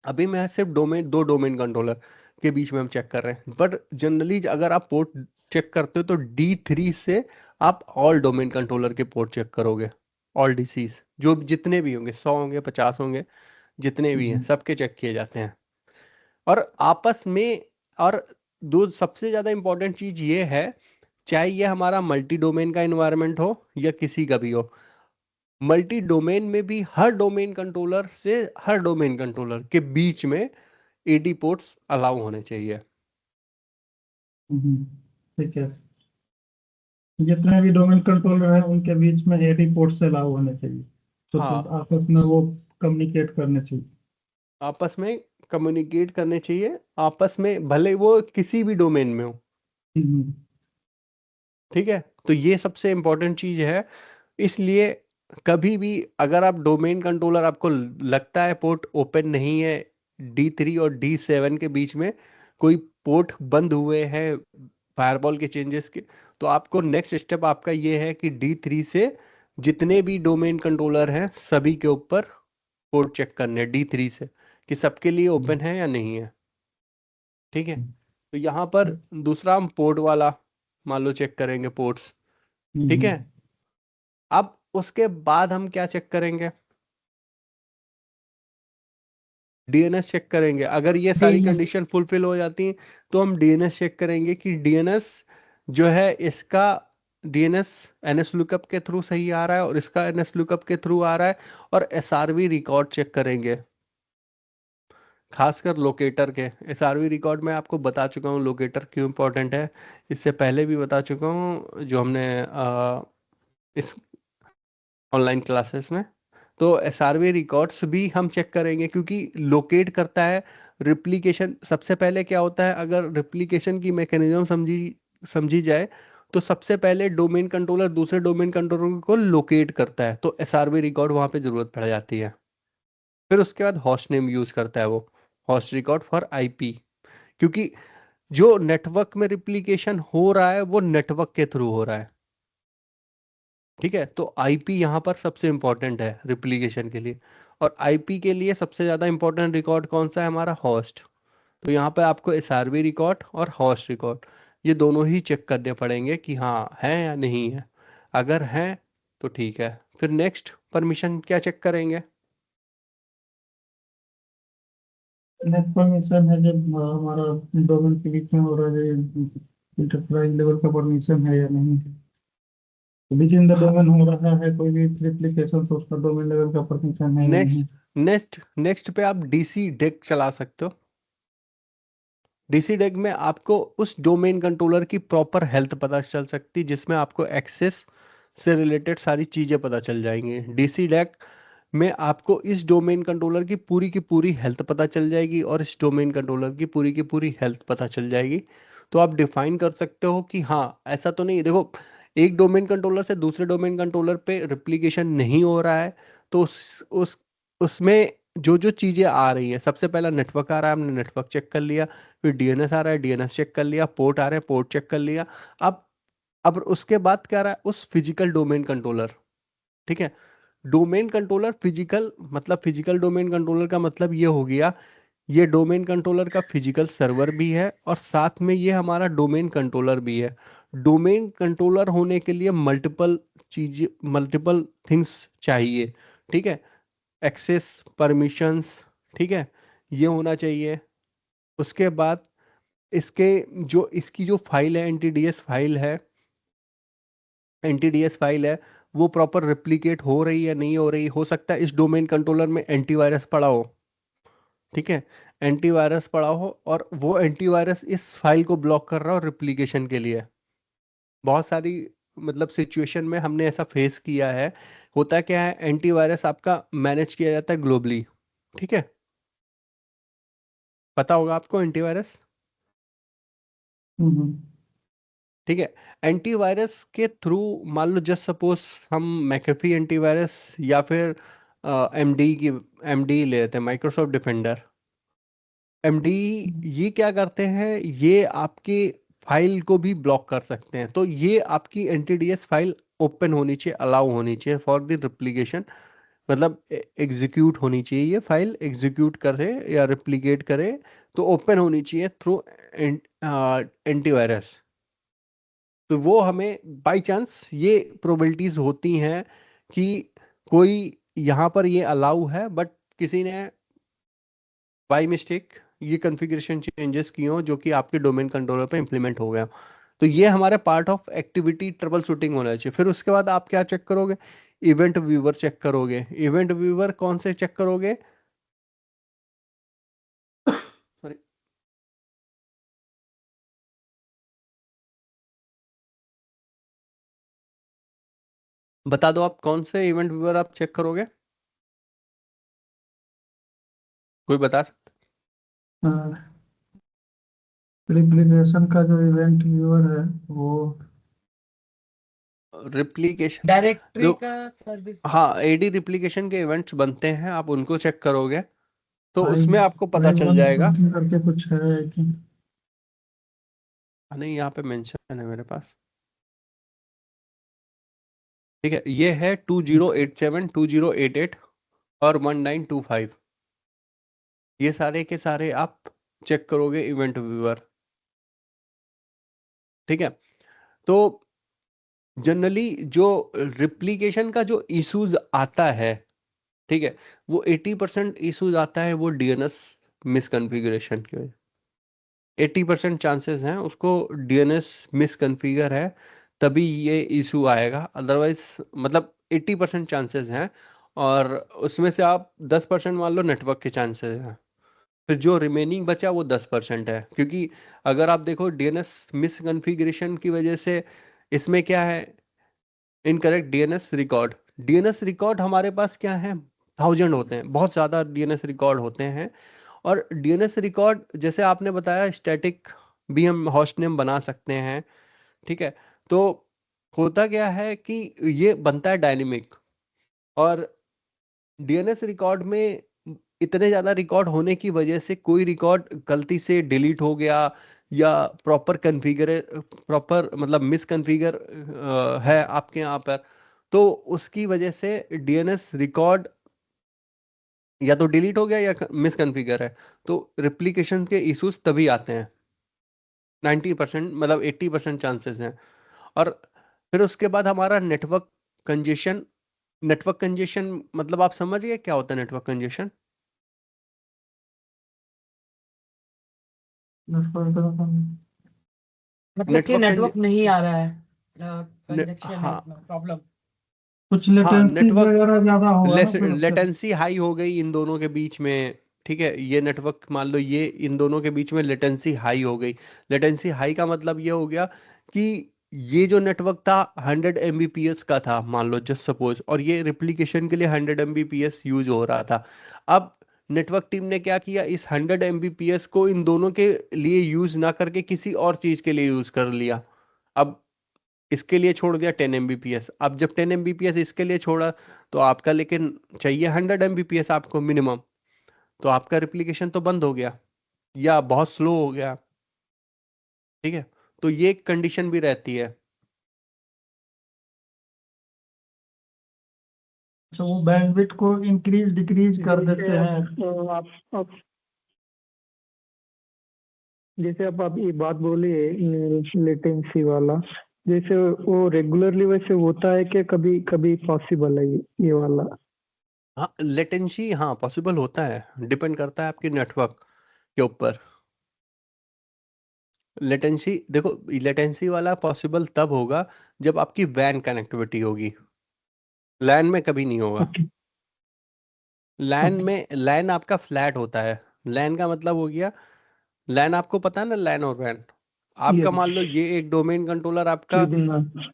अभी मैं सिर्फ दो डोमेन कंट्रोलर के बीच में हम चेक कर रहे हैं, बट जनरली अगर आप पोर्ट चेक करते हो तो D3 से आप ऑल डोमेन कंट्रोलर के पोर्ट चेक करोगे। ऑल डीसीज जो जितने भी होंगे, 100 होंगे, 50 होंगे, जितने भी हैं सबके चेक किए जाते हैं। और आपस में, और दो सबसे ज्यादा इंपॉर्टेंट चीज ये है, चाहे ये हमारा मल्टी डोमेन का एनवायरनमेंट हो या किसी का भी हो, मल्टी डोमेन में भी हर डोमेन कंट्रोलर से हर डोमेन कंट्रोलर के बीच में एडी पोर्ट्स अलाउ होने चाहिए। ठीक है। जितने भी डोमेन कंट्रोलर है उनके बीच में एडी पोर्ट्स अलाउ होने चाहिए, तो हाँ आपस में वो कम्युनिकेट करने चाहिए। आपस में कम्युनिकेट करने चाहिए, आपस में भले वो किसी भी डोमेन में हो। हम्म, ठीक है, तो ये सबसे इंपॉर्टेंट चीज है। इसलिए कभी भी अगर आप डोमेन कंट्रोलर आपको लगता है पोर्ट ओपन नहीं है, D3 और D7 के बीच में कोई पोर्ट बंद हुए हैं फायरवॉल के चेंजेस के, तो आपको नेक्स्ट स्टेप आपका ये है कि D3 से जितने भी डोमेन कंट्रोलर हैं सभी के ऊपर पोर्ट चेक करने हैं D3 से कि सबके लिए ओपन है या नहीं है। ठीक है, तो यहाँ पर दूसरा हम पोर्ट वाला मान लो चेक करेंगे पोर्ट्स। ठीक है, अब उसके बाद हम क्या चेक करेंगे, डीएनएस चेक करेंगे। अगर ये सारी DNS कंडीशन फुलफिल हो जाती हैं तो हम डीएनएस चेक करेंगे कि डीएनएस जो है इसका डीएनएस एनएस लुकअप के थ्रू सही आ रहा है और इसका एनएस लुकअप के थ्रू आ रहा है, और एसआरवी रिकॉर्ड चेक करेंगे, खासकर लोकेटर के। एसआरवी रिकॉर्ड में आपको बता चुका हूँ लोकेटर क्यों इंपॉर्टेंट है, इससे पहले भी बता चुका हूँ जो हमने इस ऑनलाइन क्लासेस में। तो एसआरवी रिकॉर्ड्स भी हम चेक करेंगे क्योंकि लोकेट करता है रिप्लिकेशन। सबसे पहले क्या होता है, अगर रिप्लिकेशन की मैकेनिज्म समझी समझी जाए तो सबसे पहले डोमेन कंट्रोलर दूसरे डोमेन कंट्रोलर को लोकेट करता है, तो एसआरवी रिकॉर्ड वहां पे जरूरत पड़ जाती है। फिर उसके बाद होस्ट नेम यूज करता है वो, होस्ट रिकॉर्ड फॉर आईपी, क्योंकि जो नेटवर्क में रिप्लिकेशन हो रहा है वो नेटवर्क के थ्रू हो रहा है। ठीक है, तो आईपी यहाँ पर सबसे इंपॉर्टेंट है रिप्लिकेशन के लिए, और आईपी के लिए सबसे ज़्यादा इंपॉर्टेंट रिकॉर्ड कौन सा है, हमारा होस्ट। तो यहाँ पे आपको एसआरवी रिकॉर्ड और होस्ट रिकॉर्ड ये दोनों ही चेक करने पड़ेंगे कि हाँ है या नहीं है। अगर है तो ठीक है, फिर नेक्स्ट परमिशन क्या चेक करेंगे, नेट परमिशन है जब हमारा डोमेन के बीच में हो रहा है, इंटरप्राइज लेवल का परमिशन है या नहीं, विद इन द डोमेन हो रहा है कोई भी एप्लीकेशन, तो उसका डोमेन लेवल का परमिशन है या नेक्स्ट नहीं। नेक्स्ट नेक्स्ट पे आप डीसी डेक चला सकते हो। डीसी डेक में आपको उस डोमेन कंट्रोलर की प्रॉपर हेल्थ पता चल सकती है, जिसमें आपको एक्सेस से रिलेटेड सारी चीज़ें पता चल जाएंगी। डीसी डेक में आपको इस डोमेन कंट्रोलर की पूरी हेल्थ पता चल जाएगी और इस डोमेन कंट्रोलर की पूरी हेल्थ पता चल जाएगी। तो आप डिफाइन कर सकते हो कि हाँ ऐसा तो नहीं, देखो एक डोमेन कंट्रोलर से दूसरे डोमेन कंट्रोलर पे रिप्लिकेशन नहीं हो रहा है, तो उसमें जो जो चीज़ें आ रही हैं, सबसे पहला नेटवर्क आ रहा है, हमने नेटवर्क चेक कर लिया। फिर डीएनएस आ रहा है, डीएनएस चेक कर लिया। पोर्ट आ रहे हैं, पोर्ट चेक कर लिया। अब अब उसके बाद क्या आ रहा है, उस फिजिकल डोमेन कंट्रोलर। ठीक है, डोमेन कंट्रोलर फिजिकल, मतलब फिजिकल डोमेन कंट्रोलर का मतलब ये हो गया, ये डोमेन कंट्रोलर का फिजिकल सर्वर भी है और साथ में ये हमारा डोमेन कंट्रोलर भी है। डोमेन कंट्रोलर होने के लिए मल्टीपल चीजें, मल्टीपल थिंग्स चाहिए। ठीक है, एक्सेस, परमिशंस, ठीक है, ये होना चाहिए। उसके बाद इसके जो इसकी जो फाइल है, एनटीडीएस फाइल है, वो प्रॉपर रिप्लिकेट हो रही है नहीं हो रही। हो सकता है इस डोमेन कंट्रोलर में एंटीवायरस पड़ा हो। ठीक है, एंटीवायरस पड़ा हो और वो एंटीवायरस इस फाइल को ब्लॉक कर रहा हो रिप्लिकेशन के लिए। बहुत सारी मतलब सिचुएशन में हमने ऐसा फेस किया है। होता क्या है, एंटीवायरस आपका मैनेज किया जाता है ग्लोबली। ठीक है, पता होगा आपको एंटीवायरस। हम्म, ठीक है, एंटीवायरस के थ्रू मान लो जस्ट सपोज हम मैकेफी एंटीवायरस या फिर एमडी ले लेते हैं, माइक्रोसॉफ्ट डिफेंडर। एमडी ये क्या करते हैं, ये आपके फाइल को भी ब्लॉक कर सकते हैं। तो ये आपकी एनटीडीएस फाइल ओपन होनी चाहिए, अलाउ होनी चाहिए फॉर द रिप्लिकेशन, मतलब एग्जीक्यूट होनी चाहिए। ये फाइल एग्जीक्यूट करे या रिप्लिकेट करे तो ओपन होनी चाहिए थ्रू एंटीवायरस। तो वो हमें बाय चांस ये प्रोबेबिलिटीज होती हैं कि कोई यहाँ पर ये अलाउ है बट किसी ने बाय मिस्टेक ये कॉन्फ़िगरेशन चेंजेस किए हो जो कि आपके डोमेन कंट्रोलर पे इंप्लीमेंट हो गया। तो ये हमारे part of activity trouble shooting होना चाहिए। फिर उसके बाद आप क्या चेक करोगे, इवेंट व्यूवर चेक करोगे। इवेंट व्यूवर कौन से चेक करोगे, सॉरी, बता दो आप कौन से इवेंट व्यूअर आप चेक करोगे, कोई बता सकता? रिप्लिकेशन का जो इवेंट व्यूअर है वो रिप्लिकेशन डायरेक्टरी जो, का सर्विस। हाँ एडी रिप्लिकेशन के इवेंट्स बनते हैं, आप उनको चेक करोगे तो आई उसमें आपको पता आई चल वन जाएगा। समथिंग करके कुछ है आई थिंक। नहीं यहाँ पे मेंशन है मेरे पास, ठीक है, ये है 2087, 2088 और 1925, ये सारे के सारे आप चेक करोगे इवेंट व्यूअर, ठीक है। तो जनरली जो रिप्लिकेशन का जो इश्यूज आता है, ठीक है, वो 80% इश्यूज आता है वो डीएनएस मिसकॉन्फ़िगरेशन की वजह, 80% चांसेस हैं उसको डीएनएस मिसकॉन्फ़िगर है तभी ये इशू आएगा, अदरवाइज मतलब 80% चांसेस हैं, और उसमें से आप 10% मान लो नेटवर्क के चांसेस हैं, फिर जो रिमेनिंग बचा वो 10% है, क्योंकि अगर आप देखो डीएनएस मिसकॉन्फ़िगरेशन की वजह से इसमें क्या है, इनकरेक्ट डीएनएस रिकॉर्ड हमारे पास क्या है, 1000 होते हैं, बहुत ज़्यादा डीएनएस रिकॉर्ड होते हैं, और डीएनएस रिकॉर्ड जैसे आपने बताया स्टैटिक भी हम होस्ट नेम बना सकते हैं, ठीक है। तो होता क्या है कि ये बनता है डायनेमिक, और डीएनएस रिकॉर्ड में इतने ज़्यादा रिकॉर्ड होने की वजह से कोई रिकॉर्ड गलती से डिलीट हो गया या प्रॉपर मतलब मिसकॉन्फ़िगर है आपके यहाँ पर, तो उसकी वजह से डीएनएस रिकॉर्ड या तो डिलीट हो गया या मिसकॉन्फ़िगर है, तो रिप्लिकेशन के इश्यूज तभी आते हैं, 90% मतलब 80% चांसेस हैं। और फिर उसके बाद हमारा कंजेशन नेटवर्क कंजेशन मतलब आप समझ गए क्या होता है नेटवर्क कंजेशन? मतलब कि नेटवर्क कंजे नेटवर्क नहीं आ रहा है, कंजक्शन है, हाँ इसमें प्रॉब्लम। कुछ हाँ लेटेंसी नेटवर्क वगैरह ज्यादा होगा ना फिर। लेटेंसी हाई हो गई इन दोनों के बीच में, ठीक है, ये नेटवर्क मान लो ये इन दोनों के बीच में लेटेंसी हाई हो गई, लेटेंसी हाई का मतलब ये हो गया कि ये जो नेटवर्क था 100 Mbps का था मान लो जस्ट सपोज, और ये रिप्लिकेशन के लिए 100 Mbps यूज हो रहा था। अब नेटवर्क टीम ने क्या किया, इस 100 Mbps को इन दोनों के लिए यूज ना करके किसी और चीज के लिए यूज कर लिया, अब इसके लिए छोड़ दिया 10 Mbps, अब जब 10 Mbps इसके लिए छोड़ा तो आपका लेकिन चाहिए 100 Mbps आपको मिनिमम, तो आपका रिप्लिकेशन तो बंद हो गया या बहुत स्लो हो गया, ठीक है, तो ये कंडीशन भी रहती है। अच्छा वो बैंडविड्थ को इंक्रीज डिक्रीज कर देते हैं। तो आप जैसे आप ये बात बोली है लेटेंसी वाला, जैसे वो रेगुलरली वैसे होता है कि कभी कभी पॉसिबल है ये वाला? हाँ लेटेंसी हाँ पॉसिबल होता है, डिपेंड करता है आपके नेटवर्क के ऊपर। लेटेंसी देखो, लेटेंसी वाला पॉसिबल तब होगा जब आपकी वैन कनेक्टिविटी होगी, लैन में कभी नहीं होगा। ओके लैन ओके में लैन आपका फ्लैट होता है, लैन का मतलब हो गया, लैन आपको पता है ना, लैन और वैन, आपका मान लो ये एक डोमेन कंट्रोलर आपका, विद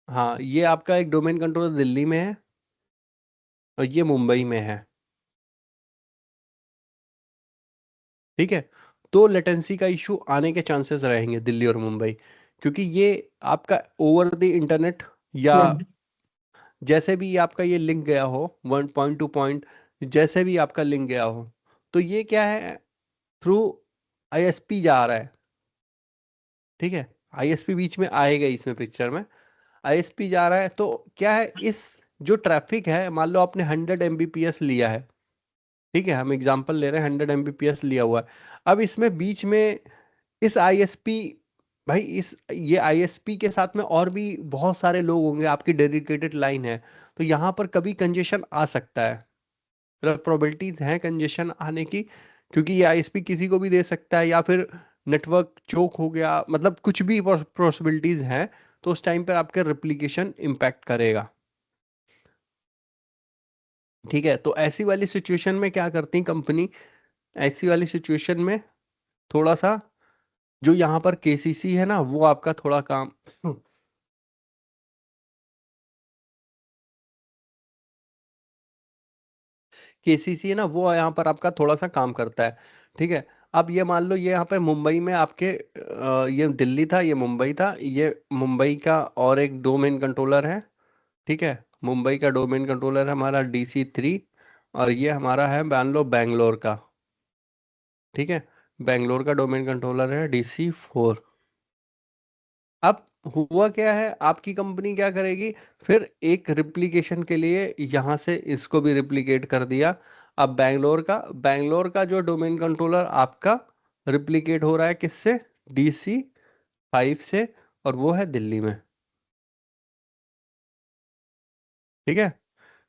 हाँ ये आपका एक डोमेन कंट्रोलर दिल्ली में है और ये मुंबई में है, ठीक है, तो लेटेंसी का इशू आने के चांसेस रहेंगे दिल्ली और मुंबई, क्योंकि ये आपका ओवर द इंटरनेट या जैसे भी आपका ये लिंक गया हो वन पॉइंट टू पॉइंट, जैसे भी आपका लिंक गया हो, तो ये क्या है, थ्रू आईएसपी जा रहा है, ठीक है, आईएसपी बीच में आएगा इसमें पिक्चर में, आईएसपी जा रहा है, तो क्या है, इस जो ट्रैफिक है मान लो आपने 100 Mbps लिया है, ठीक है, हम एग्जांपल ले रहे हैं 100 Mbps लिया हुआ है, अब इसमें बीच में इस आईएसपी, भाई इस ये आईएसपी के साथ में और भी बहुत सारे लोग होंगे, आपकी डेडिकेटेड लाइन है, तो यहाँ पर कभी कंजेशन आ सकता है, मतलब प्रोबेबिलिटीज हैं कंजेशन आने की, क्योंकि ये आईएसपी किसी को भी दे सकता है या फिर नेटवर्क चोक हो गया, मतलब कुछ भी पॉसिबिलिटीज हैं, तो उस टाइम पर आपके रिप्लिकेशन इम्पैक्ट करेगा, ठीक है। तो ऐसी वाली सिचुएशन में क्या करती कंपनी, ऐसी वाली सिचुएशन में थोड़ा सा जो यहाँ पर केसीसी है ना वो आपका थोड़ा काम केसीसी है ना, वो यहाँ पर आपका थोड़ा सा काम करता है। ठीक है, अब ये मान लो ये यहाँ पे मुंबई में आपके ये दिल्ली था, ये मुंबई था, ये मुंबई का और एक डोमेन कंट्रोलर है। ठीक है, मुंबई का डोमेन कंट्रोलर है हमारा DC3, और ये हमारा है बैंगलोर का। ठीक है, बैंगलोर का डोमेन कंट्रोलर है DC4। अब हुआ क्या है, आपकी कंपनी क्या करेगी, फिर एक रिप्लिकेशन के लिए यहां से इसको भी रिप्लिकेट कर दिया। अब बैंगलोर का जो डोमेन कंट्रोलर आपका रिप्लिकेट हो रहा है किससे, DC5 से, और वो है दिल्ली में। ठीक है,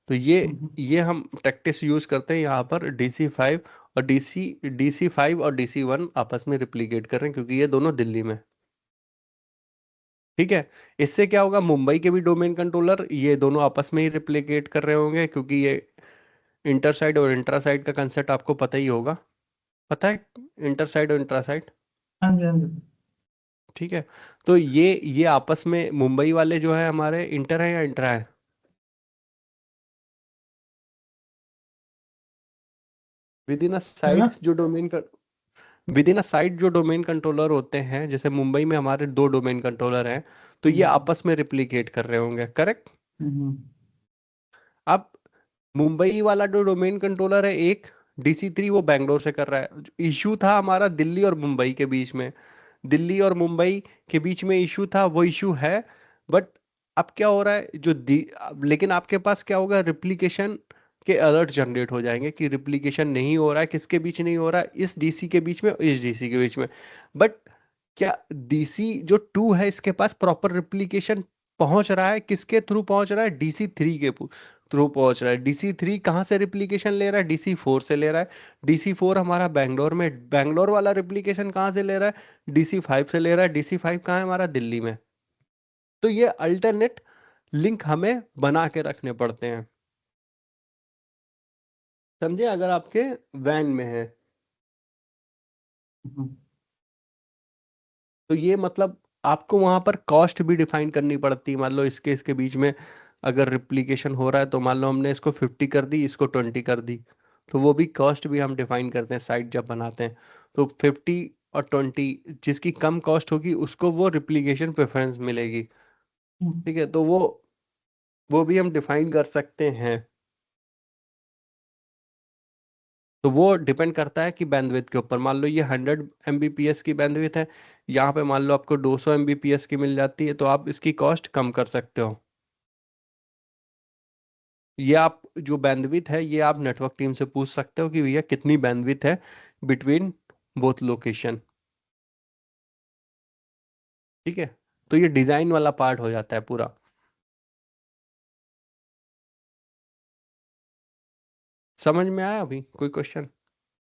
तो ये हम प्रैक्टिस यूज करते हैं यहाँ पर, DC5 और DC1 आपस में रिप्लिकेट कर रहे हैं क्योंकि ये दोनों दिल्ली में। ठीक है, इससे क्या होगा, मुंबई के भी डोमेन कंट्रोलर ये दोनों आपस में ही रिप्लिकेट कर रहे होंगे, क्योंकि ये इंटर साइड और इंट्रा साइड का कंसेप्ट आपको पता ही होगा, पता है इंटर साइड और इंट्रा साइड। हाँ जी, हाँ जी। ठीक है, तो ये आपस में मुंबई वाले जो है हमारे इंटर है या इंट्रा है, विद इन अ साइड हाँ। जो डोमेन का विद इन अ साइड जो डोमेन कंट्रोलर होते हैं, जैसे मुंबई में हमारे 2 डोमेन कंट्रोलर हैं, तो ये आपस में रिप्लिकेट कर रहे होंगे, करेक्ट। हम्म, अब मुंबई वाला जो डोमेन कंट्रोलर है एक, DC3 वो बैंगलोर से कर रहा है। इशू था हमारा दिल्ली और मुंबई के बीच में, दिल्ली और मुंबई के बीच में इशू था, वो इशू है। बट अब क्या हो रहा है, लेकिन आपके पास क्या होगा, रिप्लिकेशन के अलर्ट जनरेट हो जाएंगे कि रिप्लिकेशन नहीं हो रहा है, किसके बीच नहीं हो रहा है, इस DC के बीच में और इस DC के बीच में। बट क्या DC जो 2 है इसके पास प्रॉपर रिप्लिकेशन पहुंच रहा है, किसके थ्रू पहुंच रहा है, DC3 के थ्रू पहुंच रहा है। DC3 कहाँ से रिप्लिकेशन ले रहा है, DC4 से ले रहा है। DC4 हमारा बैंगलोर में, बैंगलोर वाला रिप्लिकेशन कहाँ से ले रहा है, DC5 से ले रहा है। DC5 कहाँ है हमारा, दिल्ली में। तो ये अल्टरनेट लिंक हमें बना के रखने पड़ते हैं, समझे, अगर आपके वैन में है तो ये मतलब आपको वहां पर कॉस्ट भी डिफाइन करनी पड़ती है। मान लो इसके बीच में अगर रिप्लिकेशन हो रहा है, तो मान लो हमने इसको 50 कर दी, इसको 20 कर दी, तो वो भी कॉस्ट भी हम डिफाइन करते हैं साइट जब बनाते हैं। तो 50 और 20, जिसकी कम कॉस्ट होगी उसको वो रिप्लिकेशन प्रेफरेंस मिलेगी। ठीक है, तो वो भी हम डिफाइन कर सकते हैं। तो वो डिपेंड करता है कि बैंडविड्थ के ऊपर। मान लो ये 100 Mbps की बैंडविड्थ है, यहाँ पे मान लो आपको 200 Mbps की मिल जाती है, तो आप इसकी कॉस्ट कम कर सकते हो। ये आप जो बैंडविड्थ है ये आप नेटवर्क टीम से पूछ सकते हो कि भैया कितनी बैंडविड्थ है बिटवीन बोथ लोकेशन। ठीक है, तो ये डिजाइन वाला पार्ट हो जाता है पूरा। समझ में आया अभी कोई क्वेश्चन?